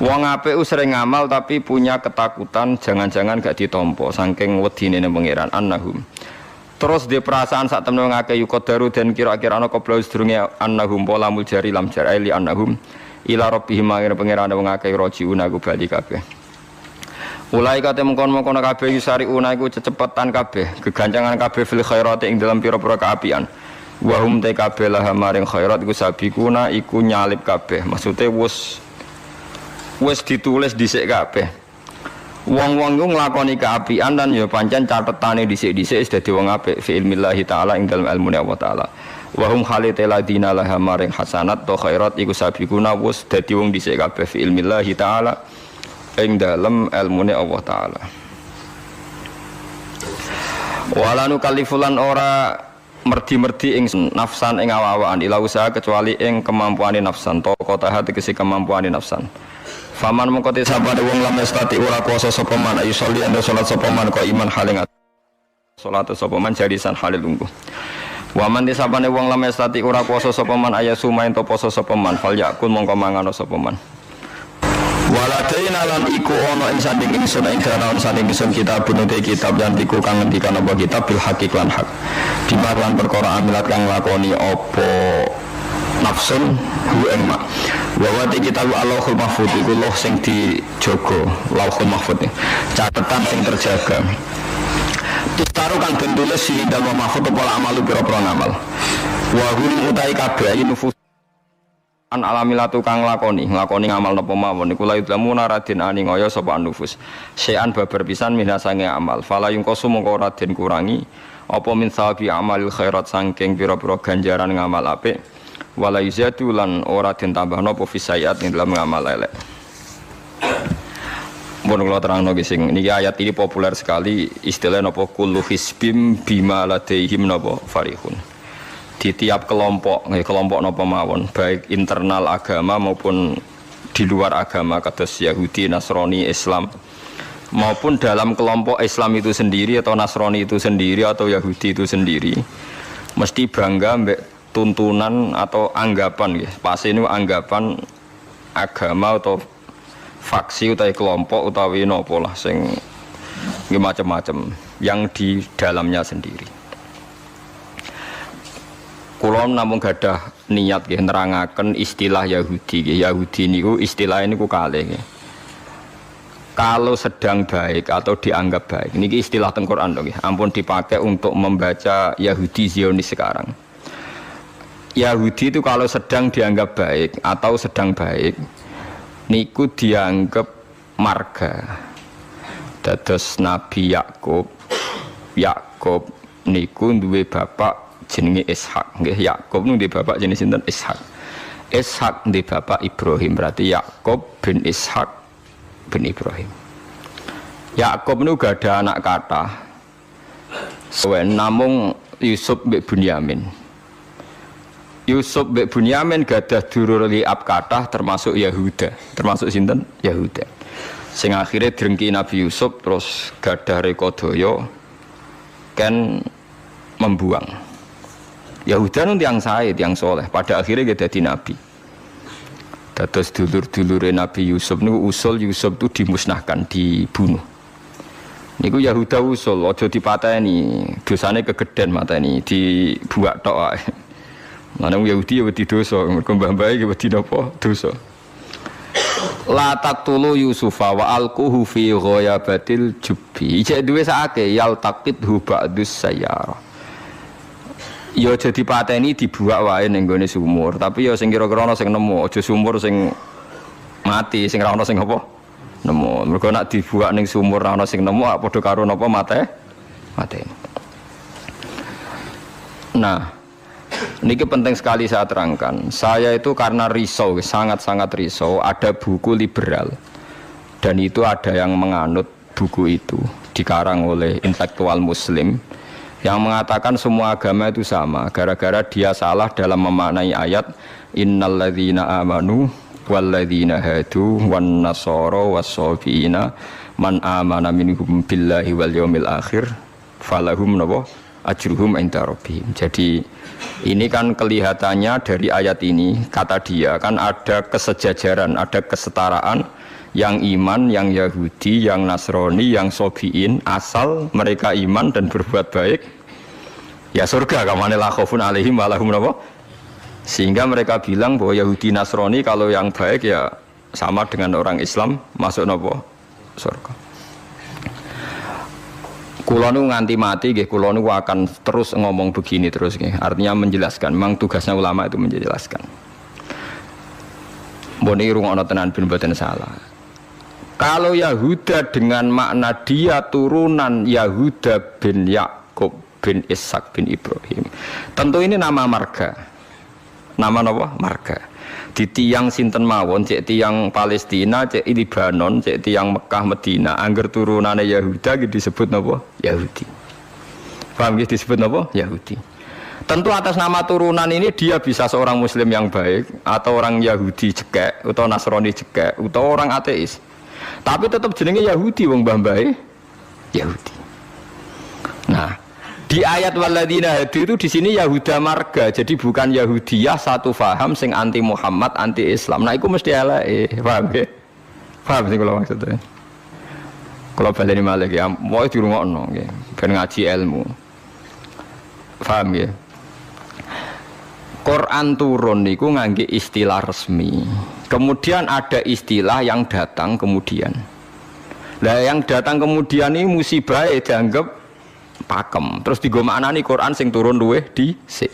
Wong apik sering ngamal tapi punya ketakutan jangan-jangan gak ditompo saking wedine nang pangeran annahum. Terus di perasaan saat temen ngake yukodaru dan kira-kira ana qabla sedurunge annahum pola muljari lam jaraili annahum ila rabbihim mangir pangeran wong akeh rajiuna ku bali kabeh. Ulai kate mengkon-mengkon kabeh yusariuna iku cecepetan kabeh, gegancangan kabeh fil khairati ing dalam pira-pira kaapian. Wa hum ta kabeh laha maring khairat iku sabikuna iku nyalip kabeh. Maksude wis ditulis dhisik kabeh. Wong-wong iku nglakoni kaapian dan ya pancen catetane dhisik-dhisik wis dadi wong apik fi ilmillahi taala ing dalem ilmune Allah taala. Wa hum khalitul ladina laha maring hasanat to khairat iku sabikuna wis dadi wong dhisik kabeh fi ilmillahi taala ing dalem ilmune Allah taala. Wala nukallifulan ora merdi-merdi ing nafsan ing awa-awaan ila usaha kecuali ing kemampuane nafsan to kota hati kesi kemampuane nafsan. Faman mengkoti sabane wong lam yastati ora kuasa sapa man ayu sholli anda salat sapa man kok iman haling salat sapa man jarisan halil lungguh. Wa man disabane wong lam yastati ora kuasa sapa man ayasu main to poso sapa man fal yakul mongko mangan sapa man. Waladaina lan iku ana ing sanding ingsun ing dalan sanding ingsun kitab bunute kitab lan iku kang ngendikan apa kitab bil hakik lan hak. Dimarlan perkara amilat kang lakoni apa nafsun hu ing mak. Wa wati kitab Allahul Mahfuz iku loh sing dijaga, Lauhul Mahfuz. Catetan sing terjaga. Tustaru kang den tulis sing dalem mahfuz apa amalu pira-pira ngamal. Wa hum utai kabeh nufus an alamilatu kang nglakoni ngamal napa mawon iku la idlamuna radin ani ngaya sapa nufus. Sean babar pisan minasange amal. Fala yungkosu mongko radin kurangi apa min sawabi amalil khairat saking pira-pira ganjaran ngamal apik. Wala yuzatu lan ora den tambahno apa fisayat ing dalam ngamal elek. Mun kula terangno sing niki ayat ini populer sekali istilah napa kullu hisbim bima ladaihim napa farihun. Di tiap kelompok napa mawon baik internal agama maupun di luar agama kados Yahudi, Nasrani, Islam maupun dalam kelompok Islam itu sendiri atau Nasrani itu sendiri atau Yahudi itu sendiri mesti bangga mbek tuntunan atau anggapan ya. Pasti ini anggapan agama atau faksi utawi kelompok utawi napa lah sing macam-macam yang di dalamnya sendiri. Kula namung gadah niat nggih nerangaken istilah Yahudi nggih. Yahudi niku istilah niku kalih nggih. Kalau sedang baik atau dianggap baik. Niki istilah teng Quran nggih. Ampun dipakai untuk membaca Yahudi Zionis sekarang. Yahudi itu kalau sedang dianggap baik atau sedang baik niku dianggap marga. Dados Nabi Yakub niku duwe bapak jenenge Ishak nggih. Yakub niku duwe bapak jenenge sinten Ishak. Ishak duwe bapak Ibrahim, berarti Yakub bin Ishak bin Ibrahim. Yakub niku gak ada anak kathah. Namung Yusuf mbek Bunyamin. Yusuf mbek Bunyamin gadah durur liab kathah termasuk Yahuda. Termasuk sinten? Yahuda. Sing akhire drengki Nabi Yusuf terus gadah rekodaya kan membuang. Yahuda nun tiyang sae, tiyang soleh, pada akhirnya dia dadi nabi. Dados dulur-dulure Nabi Yusuf niku usul Yusuf itu dimusnahkan, dibunuh. Niku Yahuda usul aja dipateni, dosane kegeden mateni, dibuak tok wae. Lan Yahudi ya wedi dosa, mergo mbah-mbah iki wedi napa? Dosa. la taqtulu yusufa wa alquhu fi ghayabatil jubbi. Cek duwe sakake yal taqidhu ba'dus sayyara. Ya aja dipateni dibuak wae ning gone sumur, tapi ya sing kira-kira ana sing nemu, aja sumur sing mati, sing ra ana sing apa? Nemu. Mergo nek dibuak ning sumur ra ana sing nemu, padha karo napa mate? Nah, ini penting sekali saya terangkan. Saya itu karena risau, sangat-sangat risau. Ada buku liberal dan itu ada yang menganut buku itu, dikarang oleh intelektual Muslim yang mengatakan semua agama itu sama. Gara-gara dia salah dalam memaknai ayat innalladzina amanu walladzina hadu wan nasara was-sabiina man amana minhum billahi wal yaumil akhir falahum nabo ajruhum inda rabbihim. Jadi ini kan kelihatannya dari ayat ini, kata dia kan ada kesejajaran, ada kesetaraan yang iman, yang Yahudi, yang Nasrani, yang Sobiin, asal mereka iman dan berbuat baik ya surga, kamane la khaufun alaihim wa lahum nabo. Sehingga mereka bilang bahwa Yahudi Nasrani kalau yang baik ya sama dengan orang Islam masuk nabo surga. Kulo nu nganti mati nggih, kulo nu akan terus ngomong begini terus nggih. Artinya menjelaskan, memang tugasnya ulama itu menjelaskan. Mbone rungokno tenan ben mboten salah. Kalau Yahuda dengan makna dia turunan Yahuda bin Yakub bin Ishak bin Ibrahim, tentu ini nama marga. Nama napa? Marga. Di tiang sinten mawon, cek tiang Palestina, cek Libanon, cek tiang Mekah Medina, angger turunane Yahuda gitu disebut napa? Yahudi. Paham gitu disebut napa? Yahudi. Tentu atas nama turunan ini dia bisa seorang Muslim yang baik atau orang Yahudi cekek atau Nasrani cekek atau orang ateis. Tapi tetap jenenge Yahudi wong mbah-mbahe Yahudi. Nah, di ayat waladina hadu itu di sini Yahuda marga, jadi bukan Yahudiyah satu faham sing anti Muhammad, anti Islam. Nah, itu mesti eleke, paham ya? Paham sih kalau maksudnya. Kalau baleni malih ya, mau dirungokno nggih, ben ngaji ilmu. Paham ya? Quran turun niku ngangge istilah resmi. Kemudian ada istilah yang datang kemudian. Lah yang datang kemudian ini musibah dianggap pakem, terus digo maknani Quran sing turun luweh dhisik.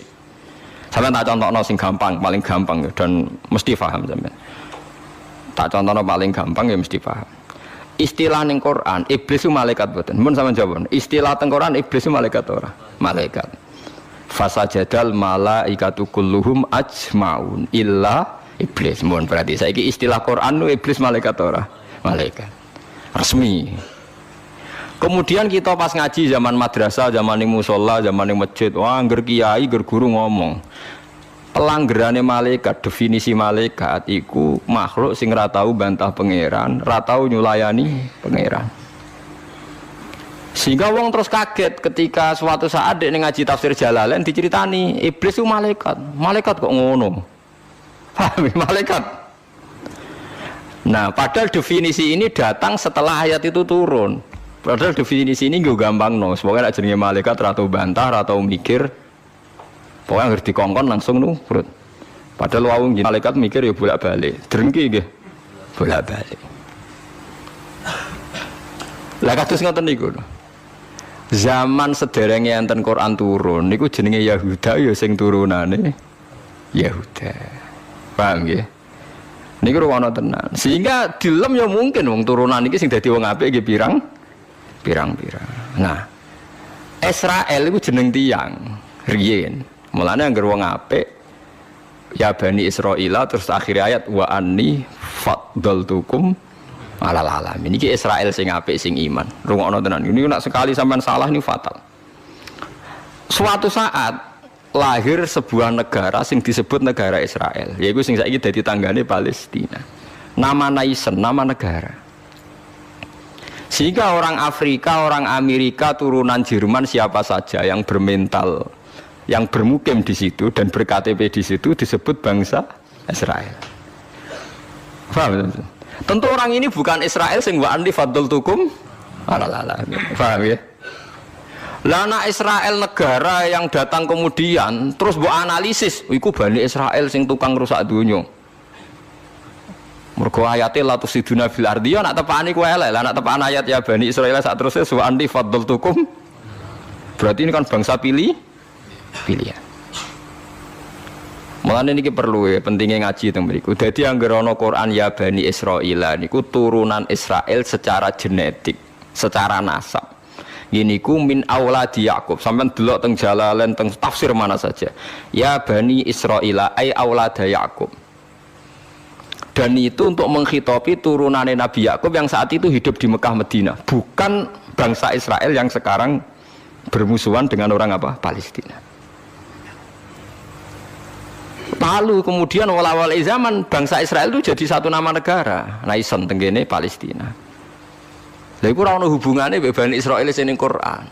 Sampeyan tak contohno sing gampang, paling gampang dan mesti paham sampeyan. Tak contohno paling gampang ya mesti paham. Istilah ning Quran, iblis itu malaikat mboten. Mun sampeyan jawab. Istilah teng Quran iblis itu malaikat ora? Malaikat. Fasajadal malaikatu kulluhum ajmaun illa iblis. Mun berarti saiki istilah Quran itu iblis malaikat ora? Malaikat. Resmi. Kemudian kita pas ngaji zaman madrasah, zaman ning musala, zaman ning masjid, wah angger kiai, angger guru ngomong. Pelanggerane malaikat, definisi malaikat iku makhluk sing ra tau bantah pangeran, ra tau nyulayani pangeran. Sehingga wong terus kaget ketika suatu saat ning ngaji tafsir Jalalain diceritani iblis itu malaikat. Malaikat kok ngono? Paham malaikat? Nah, padahal definisi ini datang setelah ayat itu turun. Padahal definisi ini gue gampang no, semoga nak jenenge malaikat atau bantah atau mikir, pokoknya harus dikongkon langsung nurut. Padahal wawung malaikat mikir ya bolak balik, drengki gitu, bolak balik. Lah kados ngoten niku. Zaman sederenge enten Quran turun, niku jenenge Yahuda ya sing turunane Yahuda. Paham nggih? Niku ruwono tenan. Sehingga dilem ya mungkin wong turunan iki sing dadi wong apik nggih pirang-pirang. Nah, Israel itu jeneng tiang riyen. Mulane anggere wong apik ya Bani Israila terus akhir ayat wa anni faddaltukum alal alamin. Iki Israel sing apik sing iman. Rungokno tenan. Ini nek sekali sampean salah ini fatal. Suatu saat lahir sebuah negara sing disebut negara Israel. Yaiku sing saiki dadi tanggane Palestina. Nama naisen, nama negara. Sehingga orang Afrika, orang Amerika, turunan Jerman siapa saja yang bermental, yang bermukim di situ dan ber-KTP di situ disebut bangsa Israel. Paham? Tentu orang ini bukan Israel sing wa anni faddaltukum alal alamin. Paham ya? Lah Israel negara yang datang kemudian terus mbok analisis, iku Bani Israel sing tukang rusak dunya. Mergo ayate la tusiduna fil ardi ya nak tepani ku elek. Lah nak tepan ayat ya Bani Israil sak terusé wa anti faddaltukum. Berarti ini kan bangsa pilihan. Mulane niki perlu ya pentingnya ngaji teng mriku. Dadi anggere ana Quran ya Bani Israil niku turunan Israel secara genetik, secara nasab. Gini ku min auladi Yakub. Sampeyan delok teng Jalalain teng tafsir mana saja. Ya Bani Israil ai aulada Yakub. Dan itu untuk menghitopi turunannya Nabi Yakub yang saat itu hidup di Mekah Medina, bukan bangsa Israel yang sekarang bermusuhan dengan orang apa? Palestina. Lalu kemudian awal-awal zaman bangsa Israel itu jadi satu nama negara. Nah isen tenggene Palestina. Lha iku ora ono hubungane mbek Bani Israil sing Quran.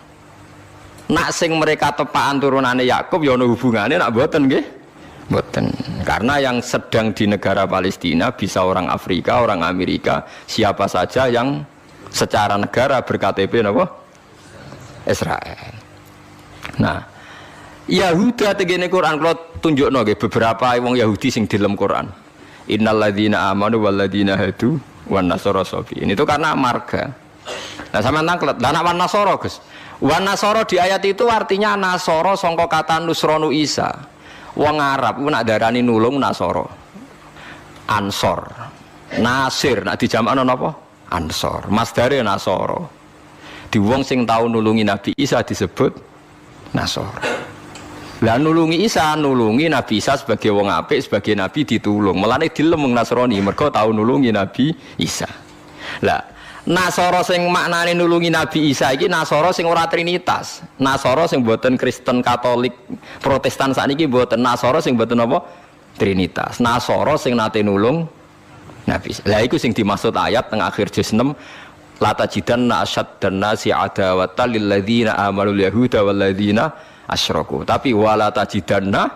Nak sing mereka tepaan turunane Yakub ya ono hubungane nak mboten nggih. Mboten. Karena yang sedang di negara Palestina bisa orang Afrika, orang Amerika, siapa saja yang secara negara berKTP napa? Israel. Nah, Yahuda tegene Quran kalau tunjukno nggih beberapa wong Yahudi sing dalam Quran. Innalladzina amanu walladzina hadu wan nasara sabi. Ini itu karena marga. Nah sampean tanglet, lah nek wan nasara, Gus. Wan nasara di ayat itu artinya nasara sangka kata nusronu Isa. Wong Arab ku nak darani nulung nasara. Ansor. Nasir nak dijamakno napa? Ansor. Masdare nasara. Di wong sing tau nulungi Nabi Isa disebut nasara. Lah nulungi Isa, nulungi Nabi Isa sebagai wong apik, sebagai nabi ditulung. Melane dilem wong Nasrani mergo tau nulungi Nabi Isa. Lah Nasara sing maknane nulungi Nabi Isa iki Nasara sing ora trinitas. Nasara sing boten Kristen, Katolik, Protestan sakniki boten. Nasara sing boten apa? Trinitas. Nasara sing nate nulung Nabi Isa. Lah iku sing dimaksud ayat teng akhir juz 6 la tajidanna asyaddan nasi adawatan lil ladzina amanu yahuda wal ladzina asyraku. Tapi wala tajidanna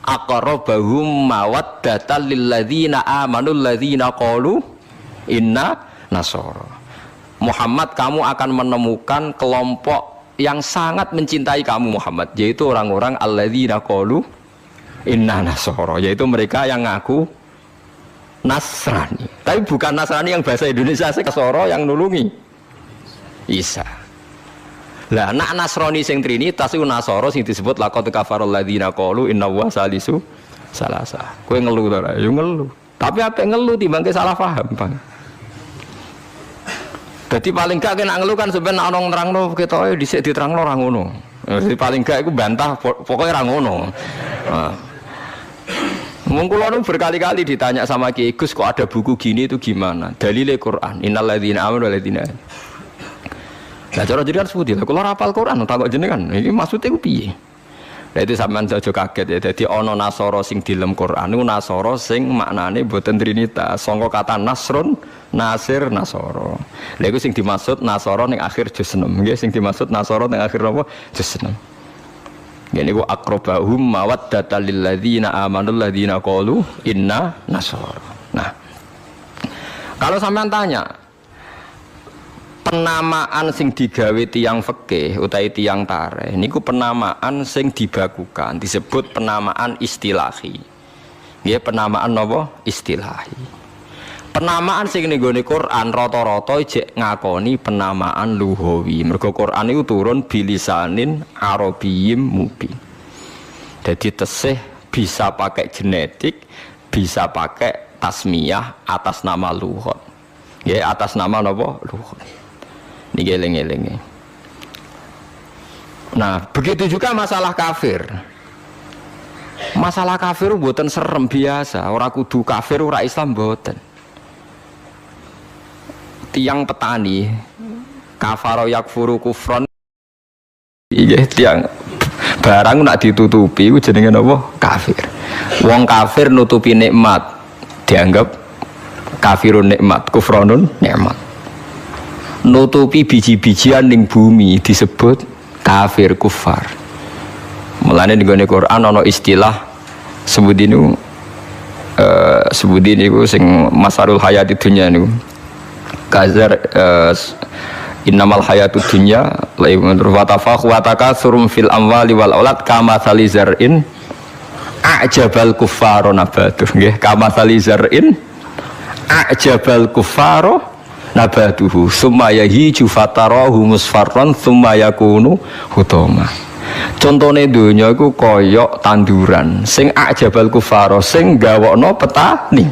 aqrabahum mawaddatan lil ladzina amanu ladzina qalu inna nasara. Muhammad, kamu akan menemukan kelompok yang sangat mencintai kamu Muhammad, yaitu orang-orang alladzina qalu inna nasara, yaitu mereka yang ngaku Nasrani. Tapi bukan Nasrani yang bahasa Indonesia sekasoro yang nulungi Isa. Lah nak Nasrani sing trinitas iku Nasara sing disebut laqad kafarul ladzina qalu inna wa salisu salasa. Kowe ngelu to ora? Yo ngelu. Tapi apik ngelu timbangke salah paham, Bang. Jadi paling gak kena ngeluh kan sebenarnya orang nerangno ketoke dhisik diterangno ora ngono. Jadi paling gak iku bantah pokoknya ora ngono. Wong kula nu berkali-kali ditanya sama Kiai Gus kok ada buku gini itu gimana? Dalile Quran. Innal ladzina amanu wal ladzina. Lah cara jenengan seputi lho kula hafal Quran takok jenengan. Iki maksudnya ku piye? Lah itu sampean aja kaget ya. Dadi ana Nasara sing dilem Quran niku Nasara sing maknane boten trinitas. Sangka kata Nasrun, Nasir, Nasara. Lha iku sing dimaksud Nasara ning akhir juz 6. Nggih sing dimaksud Nasara ning akhir apa? Juz 6. Ngene iku aqrabahum mawaddatan lil ladzina amanu ladzina qalu inna nasara. Nah. Kalau sampean tanya penamaan sing digawe tiyang fikih utawi tiyang tarikh niku penamaan sing dibakukan disebut penamaan istilahi. Nggih penamaan napa? Istilahi. Penamaan sing ning gone Quran rata-rata jek ngakoni penamaan lughawi. Mergo Quran iku turun bilisanin arabiyyin mubin. Jadi tesih bisa pakai genetik, bisa pakai tasmiyah atas nama lughat. Nggih atas nama napa? Lughat. Niki eling-elinge. Nah, begitu juga masalah kafir. Masalah kafir mboten serem biasa, ora kudu kafir ora Islam mboten. Tiang petani kafaro yakfuru kufron iya tiang barang nak ditutupi itu jenenge apa? Kafir. Wong kafir nutupi nikmat dianggap kafirun nikmat, kufronun nikmat. Nutupi biji-bijian ning bumi disebut kafir kufar. Mulane ning Quran ana istilah sebut niku sing masarul hayati dunya niku. Kazar innamal hayatud dunya wa tafakhurum fil amwali wal aulad kama salizar'in a'jabal kuffar nabatuh nggih kama salizar'in a'jabal kuffaro nabatuhu summa yahiju fatarahu musfarran summa yakunu hutama. Contone donya iku kaya tanduran sing a'jabal kuffaro sing gawokno petani.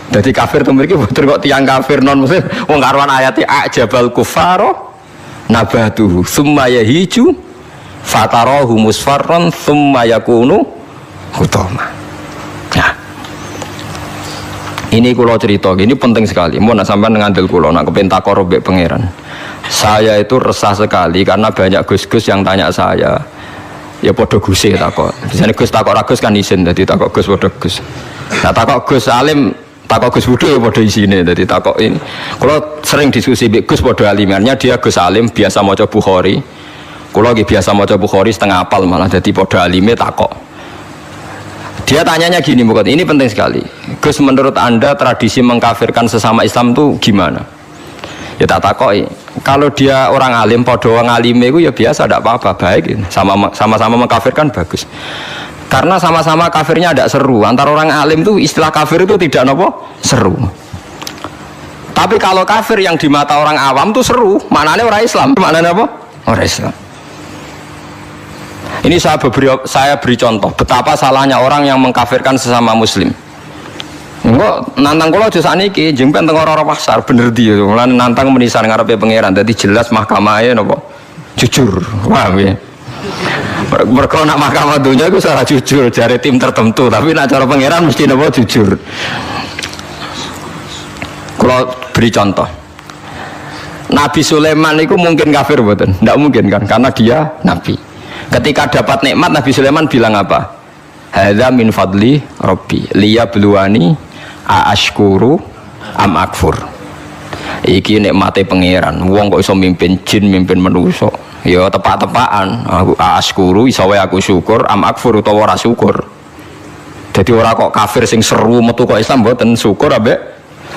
Dadi kafir to mriki boten kok tiyang kafir non muslim wong karuan ayate a'jabal kuffaro nabatuhu summa yahiju fatarahu musfarran summa yakunu hutama. Nah, ini kula cerita, ini penting sekali. Mun sampean ngandel kula nak kepen takor mbek pangeran. Saya itu resah sekali karena banyak gus-gus yang tanya saya. Ya padha guse takok. Bisane Gus takok ra Gus kan isin, dadi takok Gus padha Gus. Nah takok Gus alim, takok Gus Budhe ya padha isine, dadi takok ini. Kula sering diskusi mbek Gus padha alimannya, dia Gus alim biasa maca Bukhari. Kula lagi biasa maca Bukhari setengah apal malah dadi padha alime takok. Dia tanyanya gini, bukan ini penting sekali. Gus, menurut Anda tradisi mengkafirkan sesama Islam itu gimana? Ya tak takoi. Kalau dia orang alim, podo orang alime itu ya biasa, tidak apa-apa, baik. Sama-sama mengkafirkan bagus. Karena sama-sama kafirnya tidak seru. Antara orang alim itu istilah kafir itu tidak seru. Tapi kalau kafir yang di mata orang awam itu seru. Maknanya orang Islam. Maknanya apa? Orang Islam. Ini saya beri contoh betapa salahnya orang yang mengkafirkan sesama muslim. Enggak nantang kula aja sakniki jempen teng ora pasar bener dia. Lan nantang menisan ngarepe pangeran. Dadi jelas mahkamahe napa? Jujur. Paham ya? Mergo nak mahkamah dunya iku salah jujur jare tim tertentu, tapi nak cara pangeran mesti napa jujur. Kula beri contoh. Nabi Sulaiman itu mungkin kafir mboten? Tidak mungkin kan karena dia nabi. Ketika dapat nikmat Nabi Sulaiman bilang apa? Hadza min fadli rabbi liyabluwani aashkuru am akfur. Iki nikmate pangeran. Wong kok iso mimpin jin, mimpin manusa. Ya tepak-tepakan. Aku aashkuru iso wae aku syukur, am akfur utawa ora syukur. Jadi ora kok kafir sing seru metu kok Islam mboten syukur ambek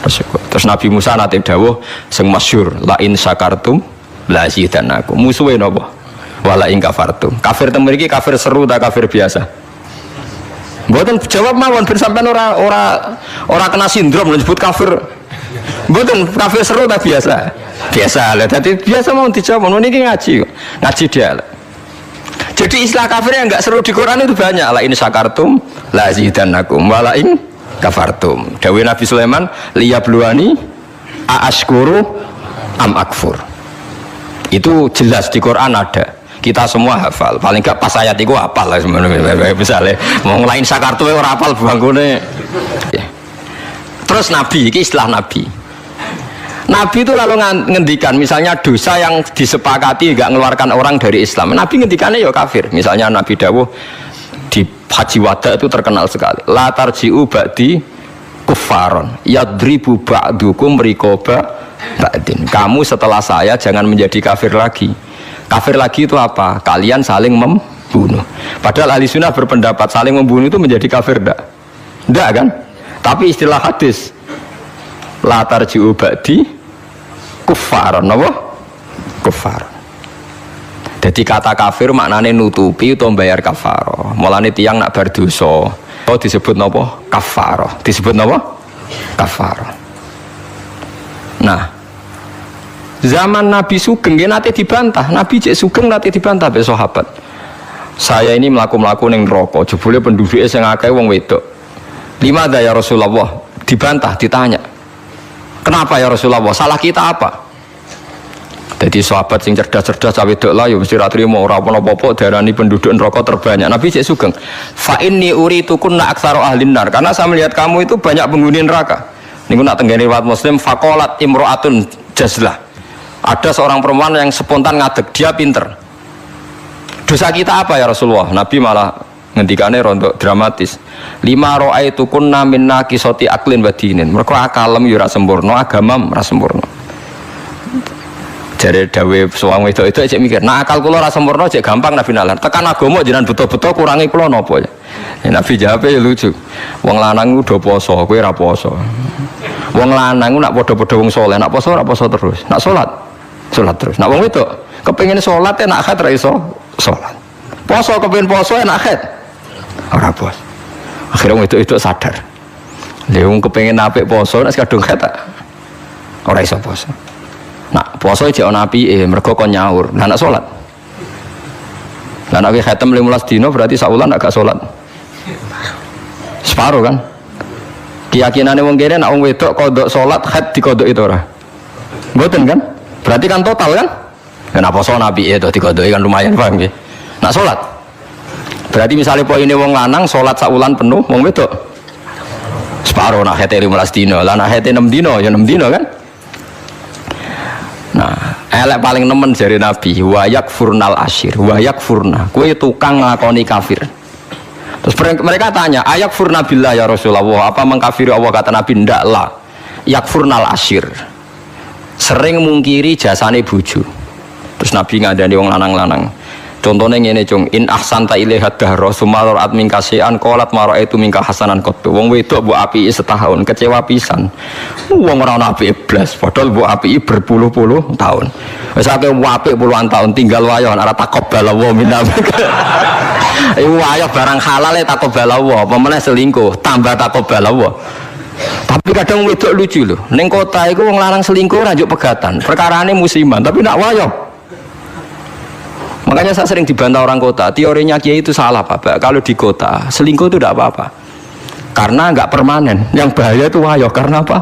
syukur. Terus Nabi Musa nate dawuh sing masyhur la in syakartum la zidanakum. Musuhe napa? Wala ing kafartum. Kafir teng mriki kafir seru ta kafir biasa? Mboten jawab mawon ben sampean ora kena sindrom nyebut kafir. Mboten kafir seru ta biasa? Biasa lah. Dadi biasa mau dijawab niki ngaji. Ngaji dia. Jadi istilah kafir yang enggak seru di Quran itu banyak. La in syakartum la zidanakum wala in kafartum. Dawuh Nabi Sulaiman liyabluwani aashkuru am akfur. Itu jelas di Quran ada. Kita semua hafal, paling enggak pas ayat itu hafal lah sebenarnya. Misalnya mau ngelain sakartu orang hafal bangkune. Ya. Terus Nabi, ini istilah Nabi. Nabi itu lalu ngendikan, misalnya dosa yang disepakati enggak mengeluarkan orang dari Islam. Nabi ngendikannya ya kafir. Misalnya Nabi dawuh di Haji Wada itu terkenal sekali. La tarji'u ba'di kuffaron yadribu ba'dukum riqaba ba'din. Kamu setelah saya jangan menjadi kafir lagi. Kafir lagi itu apa? Kalian saling membunuh. Padahal ahli sunnah berpendapat saling membunuh itu menjadi kafir enggak? Enggak kan? Tapi istilah hadis la tarji'u ba'di kuffaron, apa? Kuffaron. Jadi kata kafir maknanya nutupi atau bayar kafaroh. Mulane tiyang nak berdosa, oh disebut napa? Kafaroh. Disebut napa? Kafaroh. Nah, zaman Nabi Sugeng nanti dibantah. Nabi cek Sugeng nanti dibantah be sahabat. Saya ini melaku ning neraka, jebule penduduknya sing akeh wong wedok. Limada ya Rasulullah? Dibantah, ditanya. Kenapa ya Rasulullah? Salah kita apa? Jadi sahabat sing cerdas-cerdas cawe wedok lah ya mesti ra trimo ora apa-apa darani penduduk neraka terbanyak. Nabi cek Sugeng. Fa inni uritukunna aktsaru ahlin nar. Karena saya melihat kamu itu banyak penghuni neraka. Niku nak tenggene riwayat Muslim faqalat imra'atun jazlah. Ada seorang perempuan yang spontan ngadeg, dia pinter. Dosa kita apa ya Rasulullah? Nabi malah ngendikane rontok dramatis. Lima ra'aitukunna min naqisati aqlin wa dinin. Mergo akalem yo ora sempurna, agamam ora sempurna. Jare dawe suwang wedok itu cek mikir, nah akal kula ora sempurna cek gampang Nabi nalar. Tekan agama jenengan betul-betul kurangi kula napa ya? Nabi jawab ya lucu. Wong lanang udah poso, kowe ora poso. Wong lanang nak padha-padha wong saleh, nak poso ora poso terus. Nak salat terus. Nak wong wedok kepengin salat enak haid ra iso salat. Poso kepengin poso enak haid ora bos. Akhirnya wong wedok itu sadar. Lha wong kepengin apik poso nek kadung kata ora iso poso. Nak poso jek ana apike mergo kon nyaur. Lah nak salat. Lah nek khatam 15 dina berarti sak wulan agak salat. Separo kan? Keyakinane wong kene nek wong wedok kodok salat khat dikodok itu ora. Mboten kan? Berarti kan total kan? Kenapa poso apike to dikodoki kan lumayan paham nggih. Nak salat. Berarti misalnya poine wong lanang salat sak wulan penuh, wong wedok separo nak hete 15 dino, lah nak hete 6 dino ya 6 dino kan. Nah, elek paling nemen jari Nabi, wayak furnal asyir, wayak furna, kue tukang nglakoni kafir. Terus mereka tanya, ayak furna billah ya Rasulullah, apa mengkafiri Allah? Kata Nabi, ndak lah, yak furnal asyir, sering mungkiri jasane bojo. Terus Nabi ngadani wong lanang-lanang. Contohnya ngene cung, in ahsanta ilaiha dahra sumalor admin kasihan kolat maro itu mingka hasanan kotu. Wong wedok bu api setahun kecewa pisan. Wong ora ana api blas, padahal bu api berpuluh-puluh tahun. Wis akeh apik puluhan tahun tinggal wayo ora takobala wa minna. Iku wayo barang halal takobala wa, apa meneh selingkuh tambah takobala wa. Tapi kadang wedok lucu lho. Ning kota iku wong lanang selingkuh ora njuk pegatan. Perkarane musiman, tapi nak wayo. Makanya saya sering dibantah orang kota, teorinya Kiai itu salah Pak. Kalau di kota, selingkuh itu tidak apa-apa. Karena nggak permanen. Yang bahaya itu wayo, karena apa?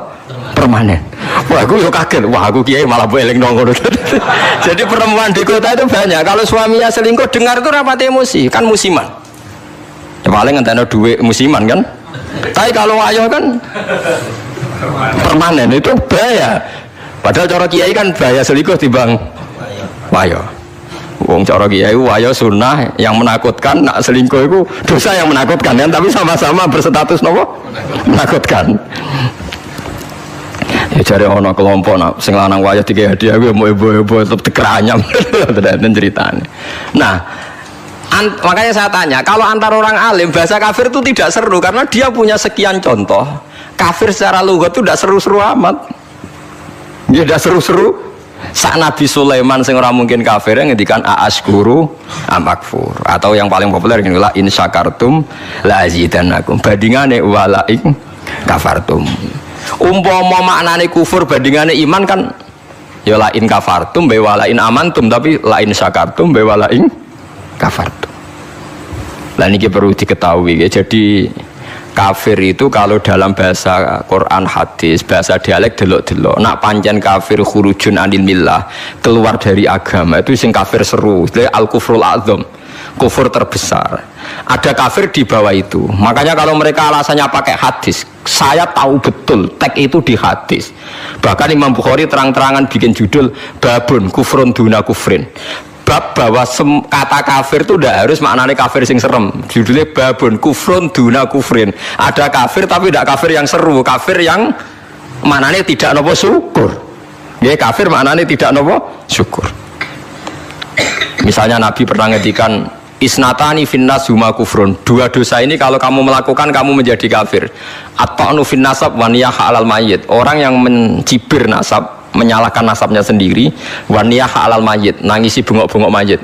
Permanen. Wah, aku kaget. Wah, aku Kiai malah boleh nongol. Jadi perempuan di kota itu banyak. Kalau suaminya selingkuh, dengar itu rapat emosi. Kan musiman. Ya, paling ngenteni duit musiman kan. Tapi kalau wayo kan permanen, itu bahaya. Padahal cara Kiai kan bahaya selingkuh timbang wayo. Wong cara kiai wayo sunnah yang menakutkan, nak selingkuh itu dosa yang menakutkan kan, tapi sama-sama berstatus nopo menakutkan. Ya cari ono kelompok nak sing lanang wayo tiga hadiah gue mau ibu-ibu tetap dikeranyam dan ceritanya. Nah, makanya saya tanya, kalau antar orang alim bahasa kafir itu tidak seru karena dia punya sekian contoh. Kafir secara lughat itu tidak seru-seru amat. Dia tidak seru-seru. Sak Nabi Sulaiman sing ora mungkin kafir ngendikan aaskuru amakfur, atau yang paling populer ngene la in syakartum la azidannakum, bandingane wala in kafartum. Umpama maknane kufur bandingane iman kan ya la in kafartum be wala in amantum, tapi la in syakartum be wala in kafartum. Lah niki perlu diketahui ya. Jadi kafir itu kalau dalam bahasa Quran hadis, bahasa dialek delok-delok. Nak pancen kafir khurujun anil millah, keluar dari agama, itu sing kafir seru. Itu al-kufrul a'zam, kufur terbesar. Ada kafir di bawah itu. Makanya kalau mereka alasannya pakai hadis, saya tahu betul teks itu di hadis. Bahkan Imam Bukhari terang-terangan bikin judul babun kufrun duna kufrin. Bab bahwa kata kafir itu tidak harus maknanya kafir sing serem. Judulnya babun kufrun duna kufrin. Ada kafir tapi tidak kafir yang seru, kafir yang maknanya tidak nopo syukur. Ya kafir maknanya tidak nopo syukur. Misalnya Nabi pernah ngedikan isnatani finnas huma kufrun. Dua dosa ini kalau kamu melakukan kamu menjadi kafir. At-ta'nu fin nasab wa niyah alal mayyit. Orang yang mencibir nasab, menyalahkan nasabnya sendiri, waniyah alal mayit, nangisi bengok-bengok mayit.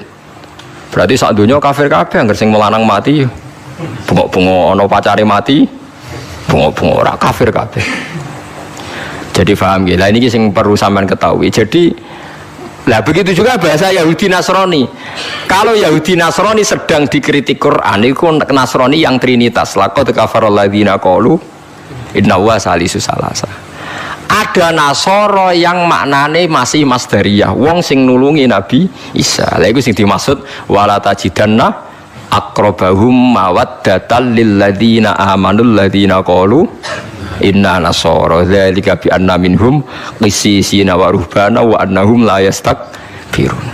Berarti sak dunya kafir kabeh, anggere sing melanang mati bengok-bengok ana pacare mati, bengok-bengok ora kafir kabeh. Jadi paham nggih. Lah ini sing perlu sampean ketahui. Jadi lah begitu juga bahasa Yahudi Nasrani. Kalau Yahudi Nasrani sedang dikritik Quran, itu Nasrani yang trinitas. Laqad kafaral ladzina qalu inna huwa salisu salasa. Ada Nasoro yang maknane masih masdariyah, wong sing nulungi Nabi Isa. Lha iku sing dimaksud wala tajidanna aqrabahum mawaddatan lil ladzina amanul ladzina qalu inna nasara dzalika bi anna minhum qissisina wa ruhbana wa annahum la yastakbirun.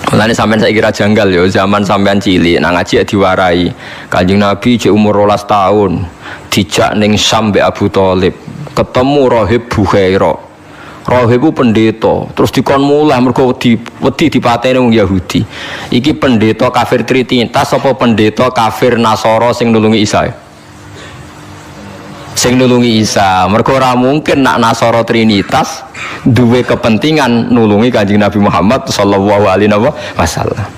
Mulane sampean saiki kira janggal yo, zaman sampean cilik nang ngaji diwarai. Kanjeng Nabi cek umur 12 tahun, dijak ning Syam mbek Abu Thalib. Ketemu Rahib Bukhaira. Rahib itu pendeta, terus dikon mulah mergo wedi dipateni wong Yahudi. Iki pendeta kafir trinitas apa pendeta kafir Nasara sing nulungi Isa? Sing nulungi Isa. Mergo ora mungkin nak Nasara trinitas duwe kepentingan nulungi Kanjeng Nabi Muhammad sallallahu alaihi wasallam.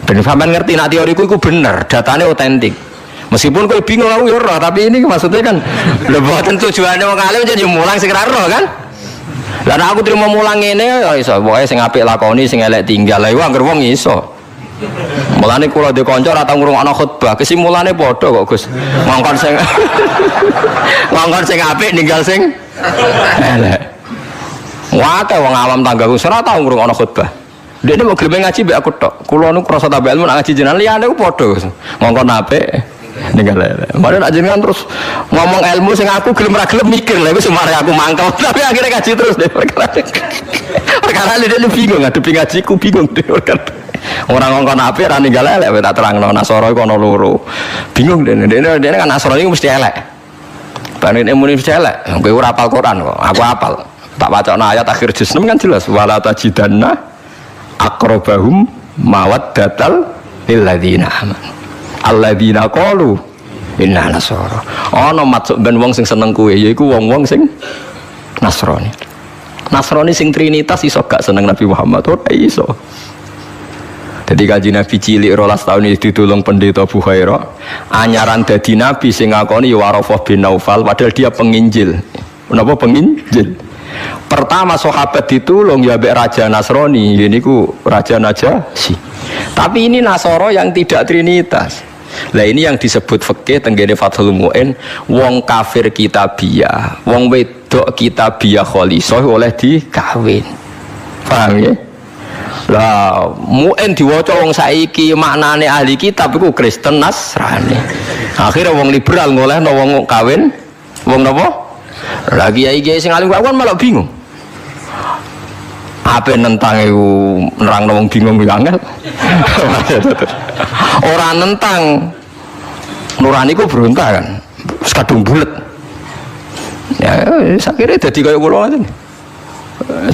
Ben sampean ngerti nak teoriku iku bener, datane otentik. Meskipun kowe bingung aku ya roh, tapi ini maksudnya kan lho mboten tujuane wong alim jadi mulang sing ra roh kan. Lah nek aku trimo mulang ngene ya iso, pokoke sing apik lakoni, sing elek tinggal. Lah iku anggere wong iso. Mulane kula dhe kanca ora tau ngrungokno khutbah, kesimulane padha kok Gus. Ngongkon sing ngongkon sing apik ninggal sing elek. Wah, wong awam tanggaku ora tau ngrungokno khutbah. Dekne mau gelem ngaji mbek aku tok. Kula nu krasa tambah ilmu nak ngaji jenengan liyane ku padha. Ngongkon apik ninggal elek. Mare nak jenengan terus ngomong ilmu sing aku gelem ra gelem mikir lha iku semare aku mangkel. Tapi akhirnya ngaji terus deh perkara. Perkara dia bingung ngadepi ngajiku bingung deh perkara. Orang ngongkon apik ra ninggal elek tak terangno Nasara iku ana loro. Bingung dene kan Nasara iku mesti elek. Banin ilmu mesti elek. Kowe ora hafal Quran kok. Aku hafal. Tak wacana ayat akhir juz 6 kan jelas wala tajidanna aqrabahum mawaddatal lil ladzina amanu alladzina qalu inna nasara. Ana maksud ben wong sing seneng kowe yaiku wong-wong sing Nasrani. Nasrani sing trinitas iso gak seneng Nabi Muhammad ora iso. Jadi kaji Nabi cilik 12 tahun ini ditulung pendeta Bukhairah. Anyaran dadi Nabi sing ngakoni Warafah bin Naufal padahal dia penginjil. Kenapa penginjil? Pertama sahabat ditulung ya mbek Raja Nasrani, ini ku Raja Najasyi. Tapi ini Nasoro yang tidak trinitas. Lah ini yang disebut fikih tenggene Fathul Mu'in, wong kafir kitabiyah, wong wedok kitabiyah khalisah oleh dikawin. Paham ya? Lah Mu'in diwaca wong saiki maknane ahli kitab iku Kristen Nasrani. Akhirnya wong liberal ngolehno wong kawin wong napa? Lagi kiai sing alim kawan malah bingung. Apa nentang iku nerangno wong bingung iki angel. Ora nentang nurani ku berontak kan. Wis kadung bulet. Ya sakire dadi kaya kula ngoten.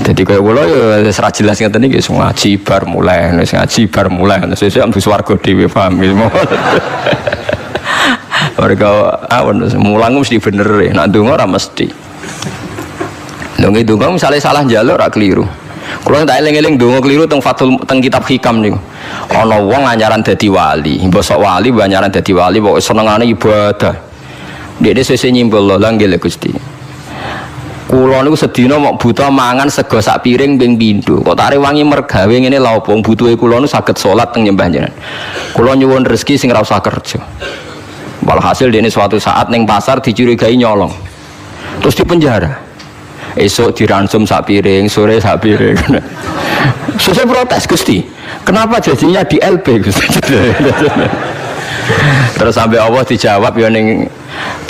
Dadi kaya kula ya wis ra jelas ngeten iki ngaji bar mulai, wis ngaji bar mulai sesuk ambu swarga dhewe paham iki. Mereka awan mulang mesti bener ya, nak donga ora mesti. Donga donga misale salah njaluk ora keliru. Kula tak eling-eling donga keliru teng Fathul teng kitab Hikam niku. Ana wong anyaran dadi wali, mbosok wali anyaran dadi wali pokoke senengane ibadah. Dekne sesuk nyimpul lho nggih Gusti. Kula niku sedina mok buta mangan sego sak piring ping pindho. Kok tak rewangi mergawe ngene lha opo butuhe kula nu saged salat teng nyembah jenengan. Kula nyuwun rezeki sing ora usah kerja. Walhasil dia ini suatu saat neng pasar dicurigai nyolong, terus dipenjara. Esok diransum sak piring, sore sak piring. Selesai protes Gusti, kenapa jadinya di LP Gusti? Terus sampai Allah dijawab ya neng,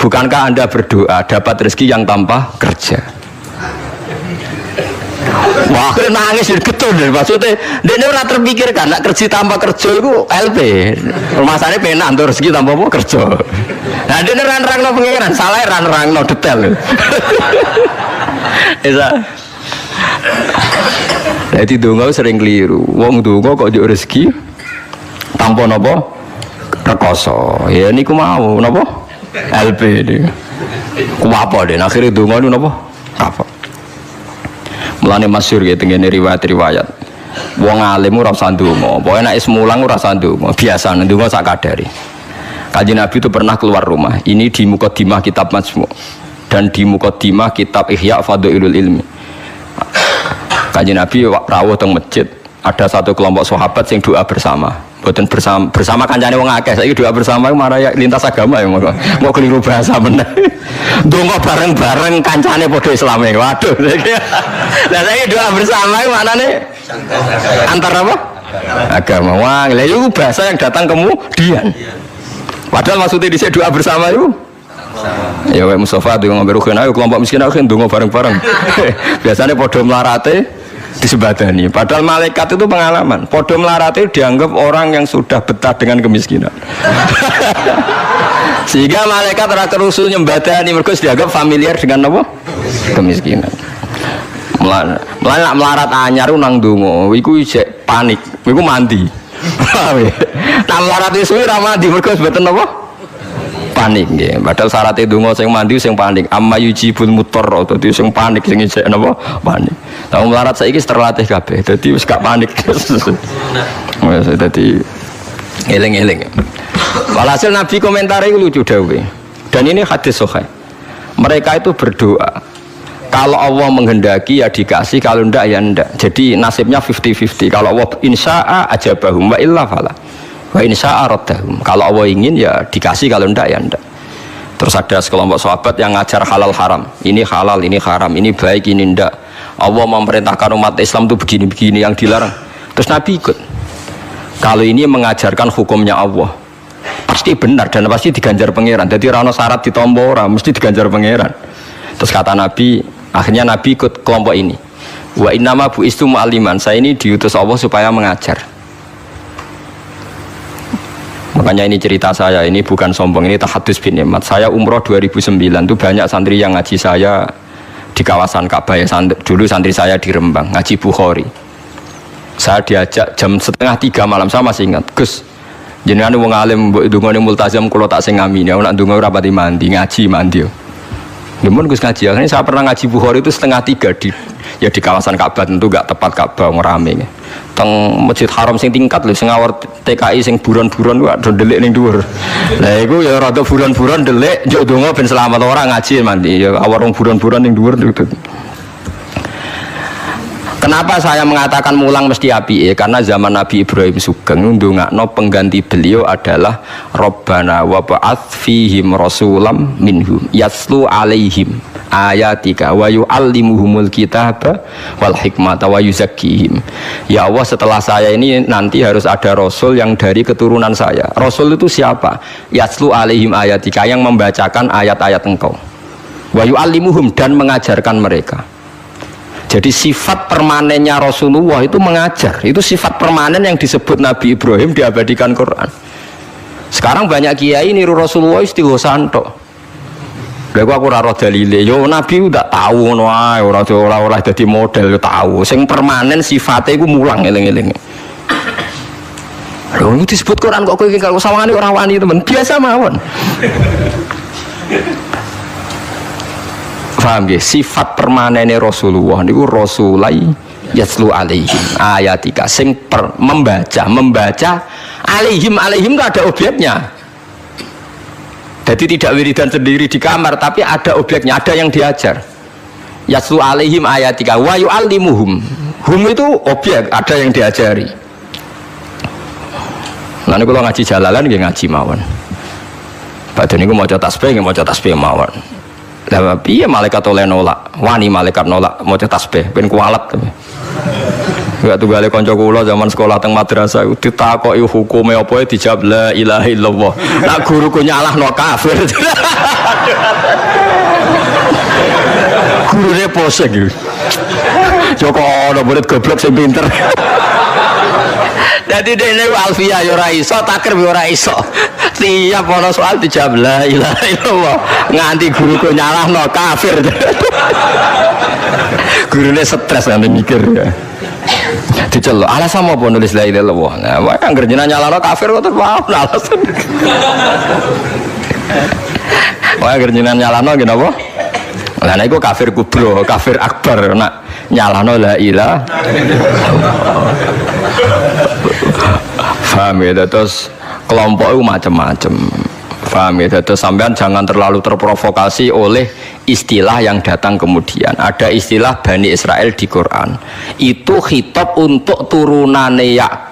bukankah anda berdoa dapat rezeki yang tanpa kerja? Wah, nangis getun maksudnya dia ora terpikirkan nak kerja tanpa kerja itu LP. Masalahnya penak untuk rezeki tanpa apa kerja. Nah, dia nerang-nerangno pengiran, salah nerang-nerangno detail. Isa. Jadi donga sering keliru. Wong donga kok njuk rezeki tanpa napa rekoso. Ya niku mau napa? LP niku. Ku apa den akhire donga niku napa? Kapok. Mulane masyhur ya tengene riwayat-riwayat. Wong alim ora usah ndonga, pokoke nek is mulang ora usah ndonga, biasa ndonga sak kadare. Kanjeng Nabi itu pernah keluar rumah. Ini di Muqaddimah kitab Majmu' dan di Muqaddimah kitab Ihya Fadhailul Ilmi. Kanjeng Nabi rawuh teng masjid, ada satu kelompok sahabat yang doa bersama. Boten bersama kancane wong akeh. Saiki doa bersama iku marah lintas agama ya mau keliru bahasa bener. Donga bareng-bareng kancane padha Islame. Waduh. Lah saiki doa bersama iku maknane antar apa? Agama. Wah, lha iku bahasa yang datang kemudian. Padahal maksudnya dhisik doa bersama itu ya kayak Mustafa itu ngambil rugen ayo kelompok miskin aku ndonga bareng-bareng. Biasanya padha melarate disebadani. Padahal malaikat itu pengalaman. Padha melarate dianggap orang yang sudah betah dengan kemiskinan. Sehingga malaikat ora kerusul nyembadani mergo dianggap familiar dengan apa? Kemiskinan. Melarat anyar nang ndonga iku isih panik. Iku mandi. Nah melarat isu ora mandi mergo mboten apa? Panik nggih. Padahal syaratnya donga sing mandi sing panik. Amma yujibul mutarra dadi sing panik sing isih napa? Panik. Lah melarat saiki terlatih kabeh. Dadi wis gak panik. Wis dadi eling-eling. Walhasil Nabi komentar itu lucu dawe. Dan ini hadis sahih. Mereka itu berdoa. Kalau Allah menghendaki ya dikasih, kalau enggak ya enggak. Jadi nasibnya 50-50. Kalau Allah insya'a ajabahum wa illa fala. Wa insya'a raddahum. Kalau Allah ingin ya dikasih, kalau enggak ya enggak. Terus ada sekelompok sahabat yang ngajar halal haram. Ini halal, ini haram, ini baik, ini enggak. Allah memerintahkan umat Islam itu begini-begini yang dilarang. Terus Nabi ikut. Kalau ini mengajarkan hukumnya Allah, pasti benar dan pasti diganjar pangeran. Jadi rano syarat ditompo ora, mesti diganjar pangeran. Terus kata Nabi, akhirnya Nabi ikut kelompok ini. Wa innama bu'istu mu'alliman. Saya ini diutus Allah supaya mengajar. Makanya ini cerita saya, ini bukan sombong, ini tahadus bin nikmat. Saya umroh 2009 itu banyak santri yang ngaji saya di kawasan Ka'bah ya. Dulu santri saya di Rembang, ngaji Bukhari. Saya diajak jam 2:30 malam, saya masih ingat. Gus, jenengan wong alim mbok ndongane multazam kula tak sing ngamini. Aku nak ndonga ora pati mandi, ngaji mandi. Namun Gus ngaji, akhirnya saya pernah ngaji Bukhari itu 2:30 di kawasan Ka'bah, tentu gak tepat Ka'bah ngerame. Teng Masjid Haram sing tingkat lho, sing ngawur TKI sing buron-buron wae do delik ning dhuwur. Lah iku ya rada buron-buron delik, njuk ndonga ben selamat ora ngaji mandi. Ya awar wong buron-buron ning dhuwur. Kenapa saya mengatakan mulang mesti api? Karena zaman Nabi Ibrahim Sugeng ndongakno pengganti beliau adalah Rabbana wa ba'ats fihim rasulam minhum yaslu alaihim ayatika wa yu'allimuhumul kitaba wal hikmata wa yuzakkihim. Ya Allah, setelah saya ini nanti harus ada rasul yang dari keturunan saya. Rasul itu siapa? Yaslu alaihim ayatika, yang membacakan ayat-ayat Engkau. Wa yu'allimuhum, dan mengajarkan mereka. Jadi sifat permanennya Rasulullah itu mengajar. Itu sifat permanen yang disebut Nabi Ibrahim diabadikan Quran. Sekarang banyak kiai niru Rasulullah istighosan tok. Lha aku ora roh dalile. Yo Nabi udah tahu ngono ae, ora dadi model yo tahu. Sing permanen sifatnya iku mulang eling-eling. Lho itu disebut Quran kok kowe kalau sawangane ora wani temen. Biasa mawon. Paham ya? Sifat permanennya Rasulullah niku rasulai yaslu alaihim ayatika, sing membaca alaihim itu ada objeknya. Jadi tidak wiridan sendiri di kamar, tapi ada objeknya, ada yang diajar. Yaslu alaihim ayatika wa yu'allimuhum. Hum itu objek, ada yang diajari. Nah niku ngaji jalalan nggih ngaji mawon. Padahal niku maca tasbih mawon. Lah piye malaikat oleh nolak, wani malaikat nolak maca tasbih ben kualat. Enggak tunggale kanca kula zaman sekolah teng madrasah ditakoki hukume apa dijawab la ilaha illallah. Lah guruku nyalahno kafir. Gurune posek iki. Joko ana murid goblok sing pinter. Dadi dene alfiyah ya ora iso, takrib ya ora iso. Tiap ana soal dijawab la ilaha illallah. Nganti guruku nyalahno kafir. Gurune stres nganti mikir ya. Diceluk, alasan apa nulis la ilaha illallah? Nah, wae anggere jenengan nyalahno kafir kok terus wae alasan. Wae anggere jenengan nyalahno nggih napa? Lah nek iku kafir kubro, kafir akbar nak nyalahno la ilaha. Paham ya, terus kelompok itu macam-macam. Paham ya, terus sampean jangan terlalu terprovokasi oleh istilah yang datang kemudian. Ada istilah Bani Israel di Quran. Itu khitab untuk turunane Yakub